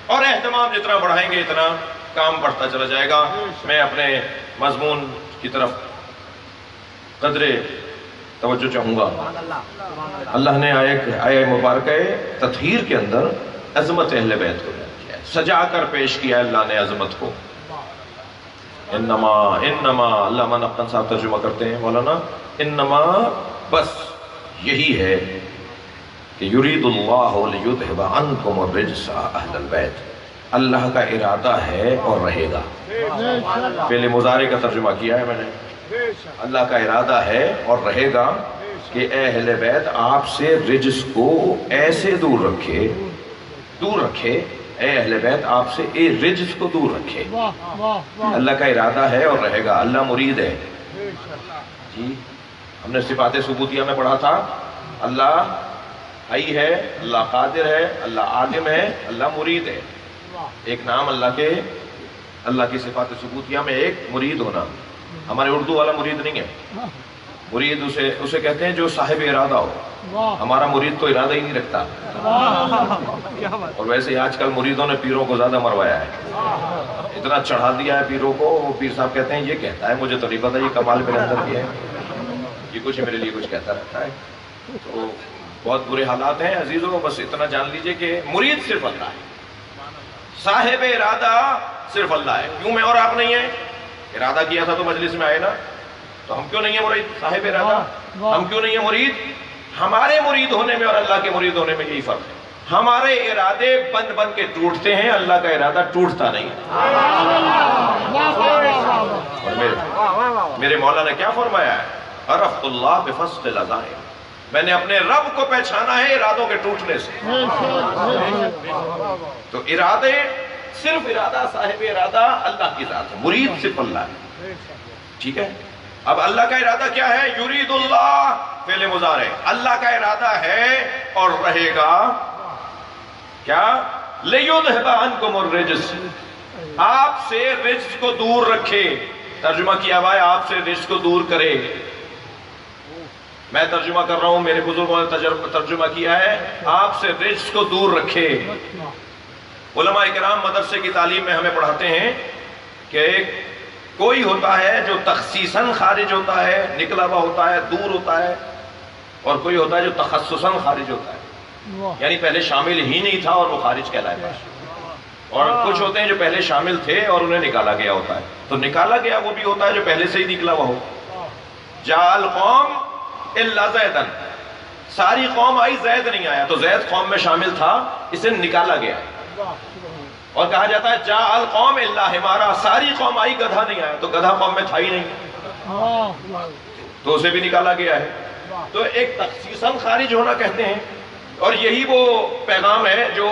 اور اہتمام جتنا بڑھائیں گے اتنا کام بڑھتا چلا جائے گا. میں اپنے مضمون کی طرف قدرے توجہ چاہوں گا. اللہ نے آیہ مبارکہ تطہیر کے اندر عظمت اہل بیت کو سجا کر پیش کیا. اللہ نے عظمت کو انما علامہ نقطن صاحب ترجمہ کرتے ہیں مولانا، انما بس یہی ہے کہ یرید اللہ لیذھب عنکم الرجس اہل البیت. اللہ کا ارادہ ہے اور رہے گا. پہلے مضارع کا ترجمہ کیا ہے میں نے. اللہ کا ارادہ ہے اور رہے گا کہ اے اہل بیت آپ سے رجس کو ایسے دور رکھے. اے اہل بیت آپ سے اے رجس کو دور رکھے. اللہ کا ارادہ ہے اور رہے گا. اللہ مرید ہے. جی ہم نے صفات ثبوتیہ میں پڑھا تھا، اللہ حی ہے، اللہ قادر ہے، اللہ عالم ہے، اللہ مرید ہے. ایک نام اللہ کی صفات ثبوتیہ میں ایک مرید ہونا. ہمارے اردو والا مرید نہیں ہے. مرید اسے کہتے ہیں جو صاحب ارادہ ہو. ہمارا مرید تو ارادہ ہی نہیں رکھتا. اور ویسے آج کل مریدوں نے پیروں کو زیادہ مروایا ہے, اتنا چڑھا دیا ہے پیروں کو. وہ پیر صاحب کہتے ہیں یہ کہتا ہے, مجھے تو نہیں پتا یہ کمال میرے اندر بھی ہے, یہ کچھ میرے لیے کچھ کہتا رہتا ہے. تو بہت برے حالات ہیں عزیزوں. بس اتنا جان لیجئے کہ مرید صرف اللہ ہے, صاحب ارادہ صرف اللہ ہے. کیوں میں اور آپ نہیں ہیں؟ ارادہ کیا تھا تو مجلس میں آئے نا, تو ہم کیوں نہیں ہیں مرید؟ صاحب ارادہ. ہم کیوں نہیں ہیں مرید؟ ہمارے مرید ہونے میں اور اللہ کے مرید ہونے میں یہی فرق ہے. ہمارے ارادے بند بند کے ٹوٹتے ہیں, اللہ کا ارادہ ٹوٹتا نہیں. اور میرے مولا نے کیا فرمایا ہے؟ عرفت اللہ بفسق العزائم, میں نے اپنے رب کو پہچانا ہے ارادوں کے ٹوٹنے سے. تو ارادے صرف ارادہ, صاحب ارادہ اللہ کی ذات ہے, مرید صرف اللہ ہے. ٹھیک ہے. اب اللہ کا ارادہ کیا ہے؟ یرید اللہ فعل مضارع, اللہ کا ارادہ ہے اور رہے گا کیا؟ لیذھب عنکم الرجس, آپ سے رجس کو دور رکھے. ترجمہ کیا ہوا ہے آپ سے رجس کو دور کرے. میں ترجمہ کر رہا ہوں, میرے بزرگوں نے ترجمہ کیا ہے آپ سے رجس کو دور رکھے. علماء کرام مدرسے کی تعلیم میں ہمیں پڑھاتے ہیں کہ کوئی ہوتا ہے جو تخصیصاً خارج ہوتا ہے, نکلا ہوا ہوتا ہے, دور ہوتا ہے, اور کوئی ہوتا ہے جو تخصصاً خارج ہوتا ہے, یعنی پہلے شامل ہی نہیں تھا اور وہ خارج کہلاتا ہے. اور کچھ ہوتے ہیں جو پہلے شامل تھے اور انہیں نکالا گیا ہوتا ہے. تو نکالا گیا وہ بھی ہوتا ہے جو پہلے سے ہی نکلا ہوا ہو. جاء القوم الا زیدن, ساری قوم آئی, زید نہیں آیا, تو زید قوم میں شامل تھا, اسے نکالا گیا. اور کہا جاتا ہے جاء القوم الا حمارا, ساری قوم آئی, گدھا نہیں آیا, تو گدھا قوم میں تھا ہی نہیں, تو اسے بھی نکالا گیا ہے. تو ایک تخصیصاً خارج ہونا کہتے ہیں. اور یہی وہ پیغام ہے جو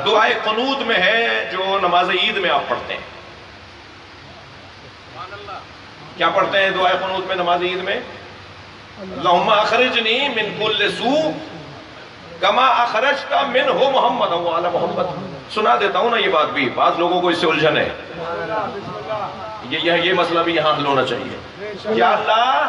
دعائے قنوت میں ہے, جو نماز عید میں آپ پڑھتے ہیں. کیا پڑھتے ہیں دعائے قنوت میں نماز عید میں؟ اللہم اخرجنی من کل سوء کما اخرجت منہ محمد وعلی محمد. سنا دیتا ہوں نا یہ بات بھی, بعض لوگوں کو اس سے الجھن ہے. یہ مسئلہ بھی یہاں حل ہونا چاہیے. یا اللہ,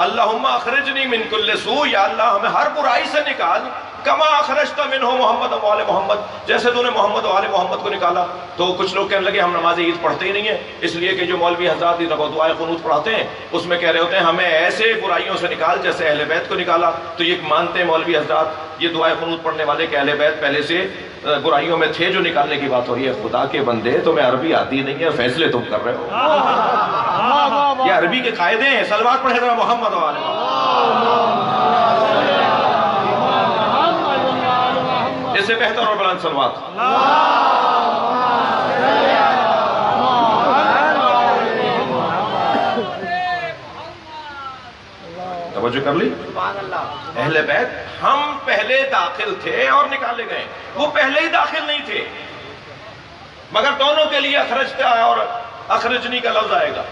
اللہم اخرجنی من کل سوء, یا اللہ ہمیں ہر برائی سے نکال, کما اخرجت منہ محمد وعلی محمد, جیسے تو نے محمد وعلی محمد کو نکالا. تو کچھ لوگ کہنے لگے ہم نماز عید پڑھتے ہی نہیں ہیں, اس لیے کہ جو مولوی حضرات دعائے قنوت پڑھاتے ہیں اس میں کہہ رہے ہوتے ہیں ہمیں ایسے برائیوں سے نکال جیسے اہل بیت کو نکالا. تو یہ مانتے ہیں مولوی حضرات, یہ دعائے قنوت پڑھنے والے کہ اہل بیت پہلے سے برائیوں میں تھے, جو نکالنے کی بات ہو رہی ہے. خدا کے بندے, تمہیں عربی آتی نہیں ہے, فیصلے تم کر رہے ہو. یہ عربی کے قاعدے ہیں. صلوات پڑھے ذرا محمد وعلی محمد, اس سے بہتر اور بلند صلوات. توجہ کر لی. اہل بیت ہم پہلے داخل تھے اور نکالے گئے, وہ پہلے ہی داخل نہیں تھے, مگر دونوں کے لیے اخرجتا اور اخرجنی کا لفظ آئے گا.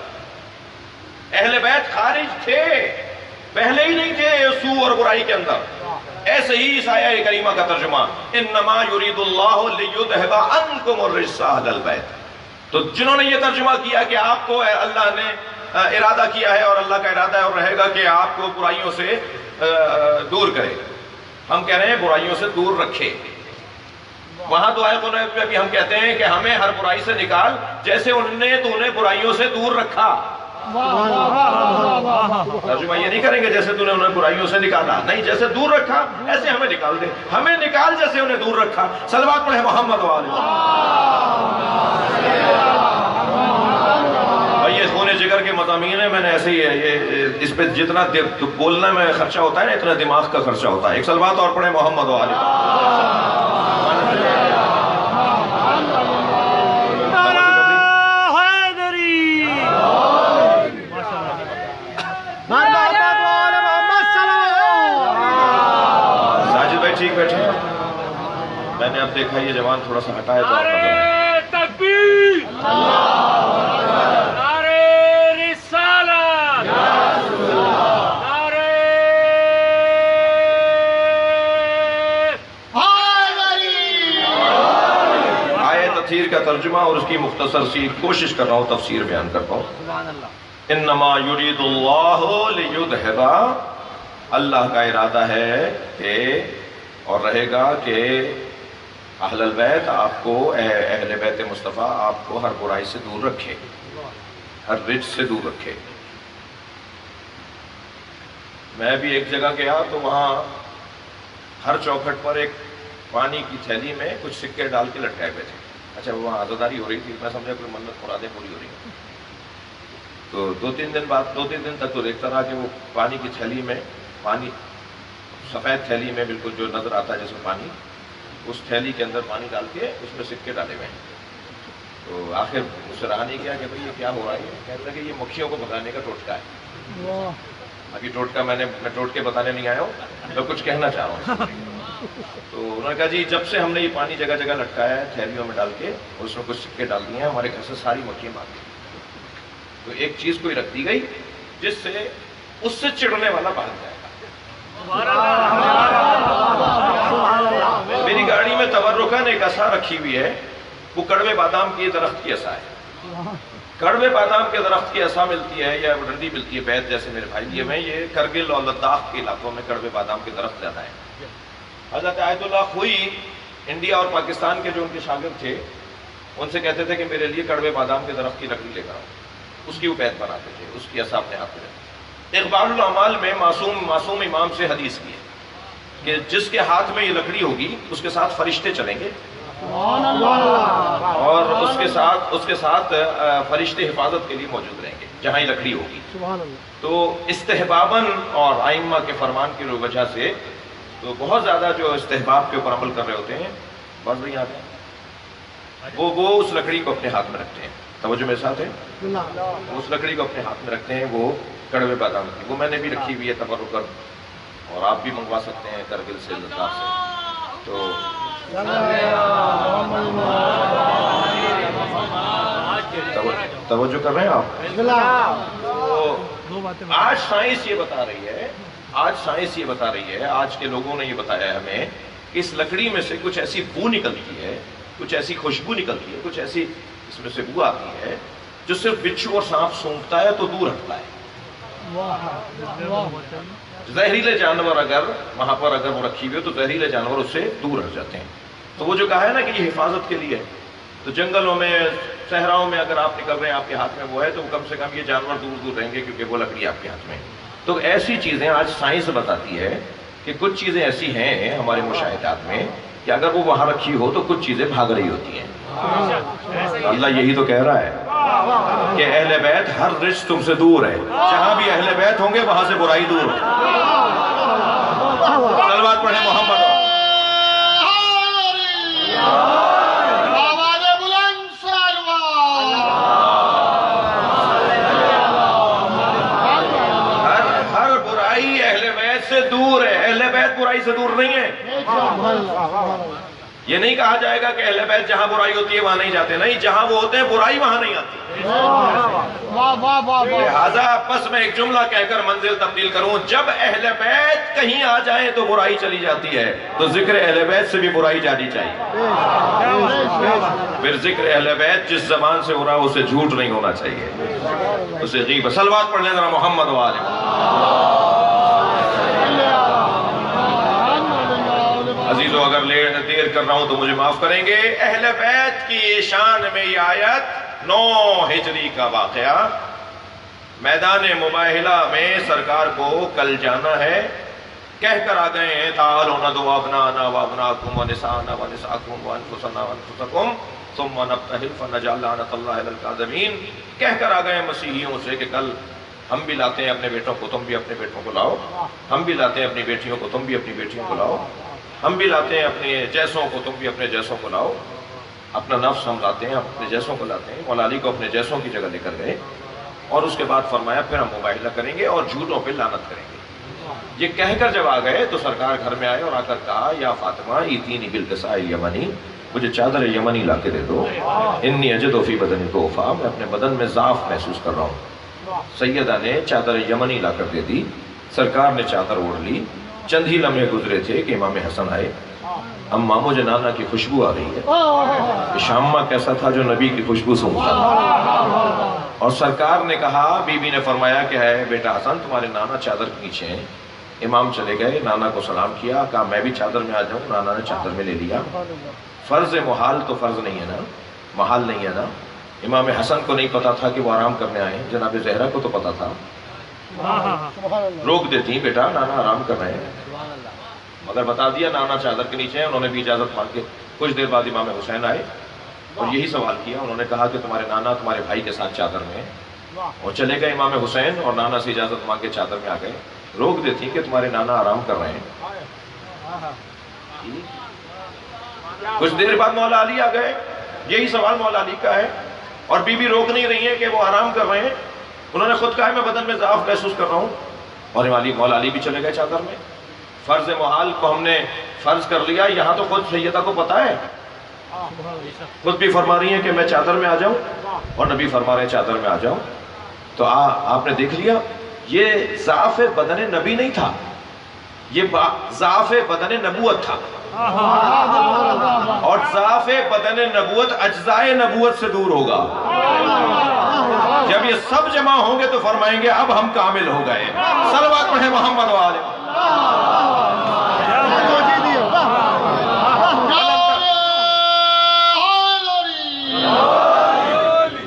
اہل بیت خارج تھے, پہلے ہی نہیں تھے سوء اور برائی کے اندر. ایسے ہی اس آیہ کریمہ کا ترجمہ انما یرید اللہ لیذھب عنکم الرجس اہل البیت. تو جنہوں نے یہ ترجمہ کیا کہ آپ کو اللہ نے ارادہ کیا ہے اور اللہ کا ارادہ ہے اور رہے گا کہ آپ کو برائیوں سے دور کرے, ہم کہہ رہے ہیں برائیوں سے دور رکھے. وہاں دعائے قنوت میں بھی ہم کہتے ہیں کہ ہمیں ہر برائی سے نکال, جیسے انہیں برائیوں سے دور رکھا. ترجمہ یہ نہیں کریں گے جیسے تو نے انہیں برائیوں سے نکالا, نہیں, جیسے دور رکھا ایسے ہمیں نکال دے. ہمیں نکال جیسے انہیں دور رکھا. صلوات پڑھے محمد وعلی. یہ خون جگر کے مضامین ہیں, میں نے ایسے ہی اس پہ جتنا بولنا میں خرچہ ہوتا ہے نا, اتنا دماغ کا خرچہ ہوتا ہے. ایک صلوات اور پڑھے محمد وعلی. ساجد بھائی ٹھیک بیٹھے ہیں. میں نے اب دیکھا یہ جوان تھوڑا سا ہٹا ہے تو نعرہ تکبیر, نعرہ رسالت, نعرہ حیدری. آیت تطہیر کا ترجمہ اور اس کی مختصر سی کوشش کر رہا ہوں, تفسیر بیان کرتا ہوں. انما یرید اللہ لیذھبا، اللہ کا ارادہ ہے کہ اور رہے گا کہ اہل البیت آپ کو، اہل بیت مصطفیٰ آپ کو ہر برائی سے دور رکھے، ہر رجس سے دور رکھے۔ میں بھی ایک جگہ گیا تو وہاں ہر چوکھٹ پر ایک پانی کی تھیلی میں کچھ سکے ڈال کے لٹکائے ہوئے تھے۔ اچھا وہاں عزاداری ہو رہی تھی، میں سمجھا کوئی منت مرادیں پوری ہو رہی ہیں۔ تو دو تین دن تک تو دیکھتا رہا کہ وہ پانی کی تھیلی میں، پانی سفید تھیلی میں بالکل جو نظر آتا ہے جس میں پانی، اس تھیلی کے اندر پانی ڈال کے اس میں سکے ڈالے ہوئے ہیں۔ تو آخر مجھ سے رہا نہیں کیا کہ بھئی یہ کیا ہو رہا ہے؟ کہنے لگے یہ مکھیوں کو بھگانے کا ٹوٹکا ہے۔ ابھی ٹوٹکا میں ٹوٹکے بتانے نہیں آیا ہوں، میں کچھ کہنا چاہ رہا ہوں۔ تو انہوں نے کہا جی جب سے ہم نے یہ پانی جگہ جگہ لٹکایا ہے تھیلیوں میں ڈال کے اور اس میں کچھ سکے ڈال دیے ہیں، ہمارے گھر سے ساری مکھیاں بھاگ گئی۔ تو ایک چیز کوئی رکھ دی گئی جس سے اس سے چڑھنے والا بھاگ جائے گا۔ میری گاڑی میں تبرکاً ایک عصا رکھی ہوئی ہے، وہ کڑوے بادام کی درخت کی عصا ہے۔ کڑوے بادام کے درخت کی عصا ملتی ہے یا ڈنڈی ملتی ہے، بیت جیسے میرے بھائی دیے میں، یہ کرگل اور لداخ کے علاقوں میں کڑوے بادام کے درخت زیادہ ہیں۔ حضرت آیت اللہ خوئی انڈیا اور پاکستان کے جو ان کے شاگرد تھے، ان سے کہتے تھے کہ میرے لیے کڑوے بادام کے درخت کی لکڑی لے کر آؤ، اس کی وہ بیت بناتے تھے، اس کی عصا اپنے ہاتھ میں رکھتے۔ اقبال الاعمال میں معصوم امام سے حدیث کی ہے کہ جس کے ہاتھ میں یہ لکڑی ہوگی اس کے ساتھ فرشتے چلیں گے اور اس کے ساتھ فرشتے حفاظت کے لیے موجود رہیں گے جہاں یہ لکڑی ہوگی۔ تو استحباباً اور ائمہ کے فرمان کی وجہ سے تو بہت زیادہ جو استحباب کے اوپر عمل کر رہے ہوتے ہیں، بس نہیں آتے ہیں، وہ اس لکڑی کو اپنے ہاتھ میں رکھتے ہیں۔ توجہ میرے ساتھ ہے، اس لکڑی کو اپنے ہاتھ میں رکھتے ہیں، وہ کڑوے بادام کی، وہ میں نے بھی رکھی ہوئی ہے تبرکاً، اور آپ بھی منگوا سکتے ہیں کرگل سے، لداخ سے۔ تو توجہ کر رہے ہیں آپ؟ آج سائنس یہ بتا رہی ہے، آج کے لوگوں نے یہ بتایا ہے ہمیں کہ اس لکڑی میں سے کچھ ایسی بو نکلتی ہے، کچھ ایسی خوشبو نکلتی ہے، کچھ ایسی اس میں سے بو آتی ہے جو صرف بچھو اور سانپ سونگھتا ہے تو دور ہٹتا ہے۔ زہریلے جانور اگر وہاں پر اگر وہ رکھی ہوئی ہو تو زہریلے جانور اس سے دور ہٹ جاتے ہیں۔ تو وہ جو کہا ہے نا کہ یہ حفاظت کے لیے ہے، تو جنگلوں میں، صحراؤں میں اگر آپ نکل رہے ہیں، آپ کے ہاتھ میں وہ ہے، تو کم سے کم یہ جانور دور دور رہیں گے کیونکہ وہ لکڑی آپ کے ہاتھ میں ہے۔ تو ایسی چیزیں آج سائنس بتاتی ہے کہ کچھ چیزیں ایسی ہیں ہمارے مشاہدات میں کہ اگر وہ وہاں رکھی ہو تو کچھ چیزیں بھاگ رہی ہوتی ہیں۔ اللہ یہی تو کہہ رہا ہے کہ اہل بیت ہر رجس تم سے دور ہے، جہاں بھی اہل بیت ہوں گے وہاں سے برائی دور ہو۔ صلوات پڑھیں محمد۔ ہر برائی اہل بیت سے دور ہے، اہل بیت برائی سے دور نہیں ہے۔ یہ نہیں کہا جائے گا کہ اہل بیت جہاں برائی ہوتی ہے وہاں نہیں جاتے، نہیں، جہاں وہ ہوتے ہیں برائی وہاں نہیں آتی۔ لہذا پس میں ایک جملہ کہہ کر منزل تبدیل کروں، جب اہل بیت کہیں آ جائیں تو برائی چلی جاتی ہے، تو ذکر اہل بیت سے بھی برائی جانی چاہیے۔ پھر ذکر اہل بیت جس زبان سے ہو رہا اسے جھوٹ نہیں ہونا چاہیے، اسے غیبت۔ صلوات پڑھ لیں ذرا محمد والے۔ عزیزو اگر دیر کر رہا ہوں تو مجھے معاف کریں گے۔ اہل بیت کی شان میں یہ آیت 9 ہجری کا واقعہ، میدان مباہلہ میں سرکار کو کل جانا ہے، کہہ کر آ گئے ہیں تعالوا ندعو ابناءنا وابناءکم ونساءنا ونساءکم وانفسنا وانفسکم ثم نبتہل فنجعل لعنۃ اللہ علی الکاذبین۔ کہہ کر آ گئے ہیں مسیحیوں سے کہ کل ہم بھی لاتے ہیں اپنے بیٹوں کو، تم بھی اپنے بیٹوں کو لاؤ، ہم بھی لاتے ہیں اپنی بیٹیوں کو، تم بھی اپنی بیٹیوں کو لاؤ، ہم بھی لاتے ہیں اپنے جیسوں کو، تم بھی اپنے جیسوں کو لاؤ، اپنا نفس ہم لاتے ہیں، اپنے جیسوں کو لاتے ہیں۔ مولا علی کو اپنے جیسوں کی جگہ لے کر گئے اور اس کے بعد فرمایا پھر ہم مباہلہ کریں گے اور جھوٹوں پہ لعنت کریں گے۔ یہ کہہ کر جب آ گئے تو سرکار گھر میں آئے اور آ کر کہا یا فاطمہ ایتینی بالقصاء الیمنی، مجھے چادر یمنی لا کے دے دو، انی اجد فی بدنی ضعفا، میں اپنے بدن میں ضعف محسوس کر رہا ہوں۔ سیدہ نے چادر یمنی لا کر دے دی، سرکار نے چادر اوڑھ لی۔ چند ہی لمحے گزرے تھے کہ امام حسن آئے، اماں مجھے نانا کی خوشبو آ رہی ہے۔ شامہ کیسا تھا جو نبی کی خوشبو سونگتا تھا؟ اور سرکار نے کہا، بی بی نے فرمایا کہ ہے بیٹا حسن تمہارے نانا چادر کے نیچے ہیں۔ امام چلے گئے، نانا کو سلام کیا، کہا میں بھی چادر میں آ جاؤں، نانا نے چادر میں لے لیا۔ فرض محال تو فرض نہیں ہے نا، محال نہیں ہے نا۔ امام حسن کو نہیں پتا تھا کہ وہ آرام کرنے آئے ہیں، جناب زہرا کو تو پتا تھا، روک دیتی بیٹا نانا آرام کر رہے ہیں، مگر بتا دیا نانا چادر کے نیچے ہیں۔ انہوں نے بھی اجازت مانگ کے کچھ دیر بعد امام حسین آئے اور یہی سوال کیا، انہوں نے کہا کہ تمہارے نانا تمہارے بھائی کے ساتھ چادر میں ہیں، اور چلے گئے امام حسین اور نانا سے اجازت مانگ کے چادر میں آ گئے۔ روک دیتی کہ تمہارے نانا آرام کر رہے ہیں۔ کچھ دیر بعد مولا علی آ گئے، یہی سوال مولا علی کا ہے، اور بی بی روک نہیں رہی ہے کہ وہ آرام کر رہے ہیں۔ انہوں نے خود کہا میں بدن میں ضعف محسوس کر رہا ہوں، اور مولا علی بھی چلے گئے چادر میں۔ فرض محال کو ہم نے فرض کر لیا، یہاں تو خود سیدہ کو پتا ہے، خود بھی فرما رہی ہیں کہ میں چادر میں آ جاؤں، اور نبی فرما رہے ہیں چادر میں آ جاؤں۔ تو آپ نے دیکھ لیا، یہ ضعف بدن نبی نہیں تھا، یہ ضعف بدن نبوت تھا، اور ضعف بدن نبوت اجزائے نبوت سے دور ہوگا۔ جب یہ سب جمع ہوں گے تو فرمائیں گے اب ہم کامل ہو گئے۔ صلوات پڑھیں محمد والے۔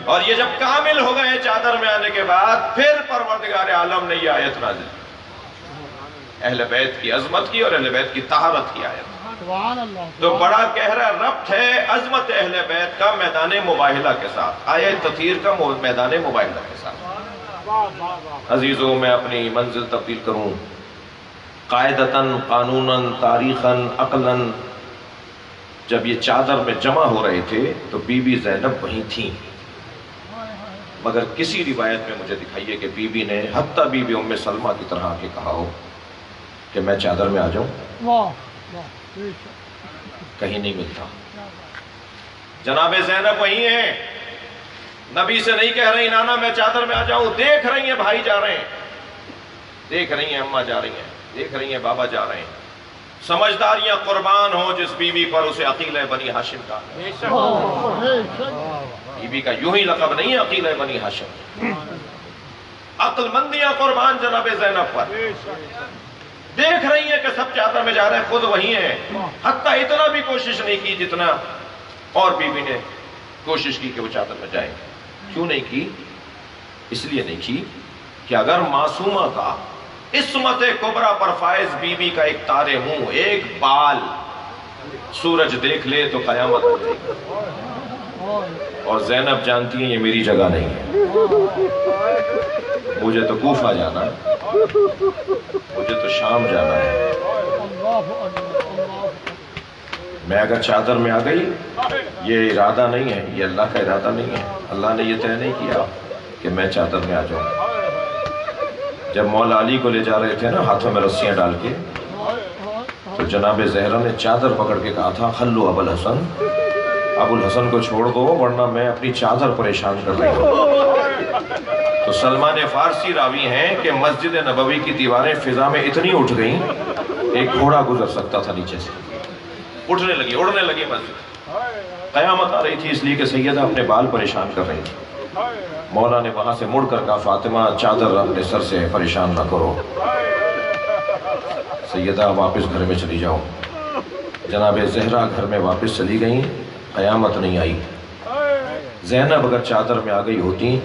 اور یہ جب کامل ہو گئے چادر میں آنے کے بعد، پھر پروردگار عالم نے یہ آیت نازل کی، اہل بیت کی عظمت کی اور اہل بیت کی طہارت کی آیت۔ تو بڑا گہرا ربط ہے عظمت اہل بیت کا میدان مباہلہ کے ساتھ، آیت تطہیر کا میدان مباہلہ کے ساتھ۔ عزیزوں، میں اپنی منزل تبدیل کروں، قاعدتاً، قانوناً، تاریخاً، عقلاً، جب یہ چادر میں جمع ہو رہے تھے تو بی بی زینب وہیں تھیں، مگر کسی روایت میں مجھے دکھائیے کہ بی بی نے حتیٰ بی بی ام سلمہ کی طرح کے کہا ہو کہ میں چادر میں آ جاؤں، کہیں نہیں ملتا۔ جناب زینب وہیں ہیں، نبی سے نہیں کہہ رہی نانا میں چادر میں آ جاؤں، دیکھ رہی ہیں بھائی جا رہے ہیں، دیکھ رہی ہیں اماں جا رہی ہیں، دیکھ رہی ہیں بابا جا رہے ہیں۔ سمجھداریاں قربان ہوں جس بی بی پر اسے عقیل بنی ہاشم کا، بی بی کا یوں ہی لقب نہیں ہے عقیل بنی ہاشم، عقل مندیاں قربان جناب زینب پر۔ دیکھ رہی ہیں کہ سب چادر میں جا رہے ہیں، خود وہی ہیں، حتیٰ اتنا بھی کوشش نہیں کی جتنا اور بی بی نے کوشش کی کہ وہ چادر میں جائیں۔ کیوں نہیں کی؟ اس لیے نہیں کی کہ اگر معصومہ کا عصمت کبریٰ پر فائز بی بی کا ایک تارے ہوں، ایک بال سورج دیکھ لے تو قیامت ہو جائے گی۔ اور زینب جانتی ہیں یہ میری جگہ نہیں ہے، مجھے تو کوفہ جانا ہے، مجھے تو شام جانا ہے۔ میں اگر چادر میں آ گئی، یہ ارادہ نہیں ہے، یہ اللہ کا ارادہ نہیں ہے، اللہ نے یہ طے نہیں کیا کہ میں چادر میں آ جاؤں۔ جب مولا علی کو لے جا رہے تھے نا ہاتھوں میں رسیاں ڈال کے، تو جناب زہرا نے چادر پکڑ کے کہا تھا خلو ابو الحسن، ابو الحسن کو چھوڑ دو ورنہ میں اپنی چادر پریشان کر رہی ہوں۔ تو سلمان فارسی راوی ہیں کہ مسجد نبوی کی دیواریں فضا میں اتنی اٹھ گئیں ایک گھوڑا گزر سکتا تھا نیچے سے، اٹھنے لگی، اڑنے لگی مسجد۔ قیامت آ رہی تھی اس لیے کہ سیدہ اپنے بال پریشان کر رہی تھی۔ مولا نے وہاں سے مڑ کر کہا فاطمہ چادر اپنے سر سے پریشان نہ کرو، سیدہ واپس گھر میں چلی جاؤ۔ جناب زہرا گھر میں واپس چلی گئیں، قیامت نہیں آئی۔ زینب اگر چادر میں آ گئی ہوتی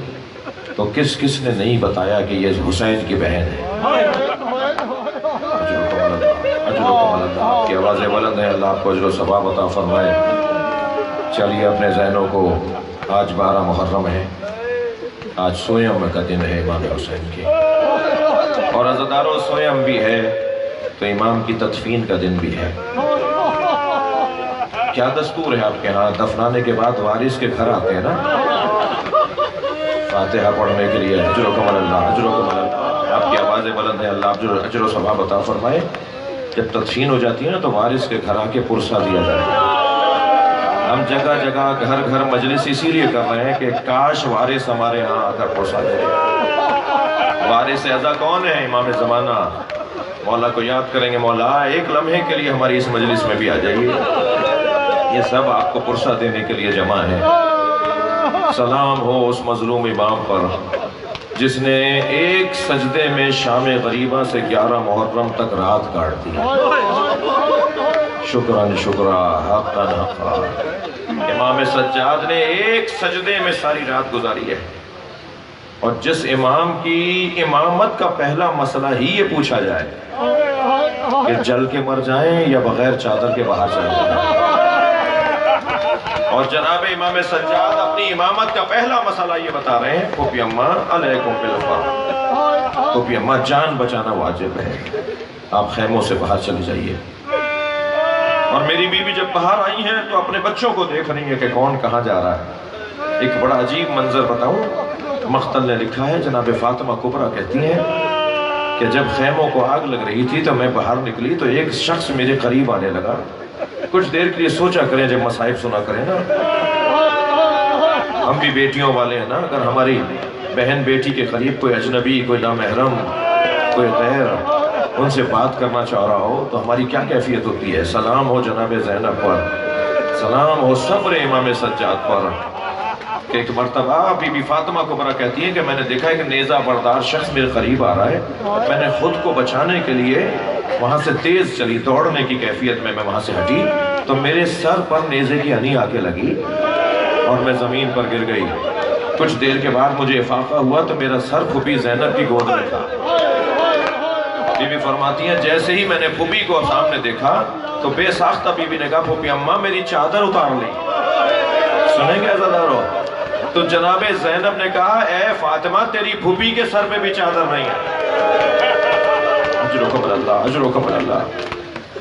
تو کس کس نے نہیں بتایا کہ یہ حسین کی بہن ہے۔ آپ کی آوازیں بلند ہیں، اللہ آپ کو اجر و ثواب عطا فرمائے۔ چلیے اپنے ذہنوں کو، آج 12 محرم ہے، آج سویم کا دن ہے امام حسین کے، اور عزادارو سویم بھی ہے تو امام کی تدفین کا دن بھی ہے۔ کیا دستور ہے آپ کے ہاں؟ دفنانے کے بعد وارث کے گھر آتے ہیں نا فاتحہ پڑھنے کے لیے، اجرکم اللہ، اجرکم اللہ۔ آپ کی آوازیں بلند ہیں، اللہ آپ اجر و ثواب عطا فرمائے۔ جب تدفین ہو جاتی ہے نا تو وارث کے گھر آ کے پرسہ دیا جاتا ہے۔ ہم جگہ جگہ گھر گھر مجلس اسی لیے کر رہے ہیں کہ کاش وارث ہمارے ہاں آ کر پرسہ دے۔ وارث اعظم کون ہے؟ امام زمانہ۔ مولا کو یاد کریں گے، مولا ایک لمحے کے لیے ہماری اس مجلس میں بھی آ جائیے، یہ سب آپ کو پرسہ دینے کے لیے جمع ہے۔ سلام ہو اس مظلوم امام پر جس نے ایک سجدے میں شام غریبہ سے 11 محرم تک رات کاٹ دی. شکراً شکرا حقاً حقا. امام سجاد نے ایک سجدے میں ساری رات گزاری ہے. اور جس امام کی امامت کا پہلا مسئلہ ہی یہ پوچھا جائے کہ جل کے مر جائیں یا بغیر چادر کے باہر چلے جائیں، اور جناب امام سجاد اپنی امامت کا پہلا مسئلہ یہ بتا رہے ہیں، پھوپھی اماں علیکم بالفرض، پھوپھی اماں جان بچانا واجب ہے، آپ خیموں سے باہر چلی جائیے. اور میری بیوی جب باہر آئی ہیں تو اپنے بچوں کو دیکھ رہی ہیں کہ کون کہاں جا رہا ہے. ایک بڑا عجیب منظر بتاؤں، مختل نے لکھا ہے جناب فاطمہ کبریٰ کہتی ہیں کہ جب خیموں کو آگ لگ رہی تھی تو میں باہر نکلی تو ایک شخص میرے قریب آنے لگا. کچھ دیر کے لیے سوچا کریں جب مصائب سنا کریں نا، ہم بھی بیٹیوں والے ہیں نا، اگر ہماری بہن بیٹی کے قریب کوئی اجنبی، کوئی نامحرم، کوئی غیر ان سے بات کرنا چاہ رہا ہو تو ہماری کیا کیفیت ہوتی ہے. سلام ہو جناب زینب پر، سلام ہو صبر امام سجاد پر کہ ایک مرتبہ بی بی فاطمہ کبریٰ کہتی ہیں کہ میں نے دیکھا ایک نیزہ بردار شخص میرے قریب آ رہا ہے. میں نے خود کو بچانے کے لیے وہاں سے تیز چلی، دوڑنے کی کیفیت میں وہاں سے ہٹی تو میرے سر پر نیزے کی ہنی آ کے لگی اور میں زمین پر گر گئی. کچھ دیر کے بعد مجھے افاقہ ہوا تو میرا سر پھوپھی زینب کی گود میں تھا. بی بی فرماتی ہیں جیسے ہی میں نے پھوپھی کو سامنے دیکھا تو بے ساختہ بی بی نے کہا پھوپھی اماں میری چادر اتار لی. سنیں گے عزادارو؟ تو جناب زینب نے کہا اے فاطمہ تیری پھوپھی کے سر پہ بھی چادر نہیں ہے. اجرکم اللہ، اجرکم اللہ.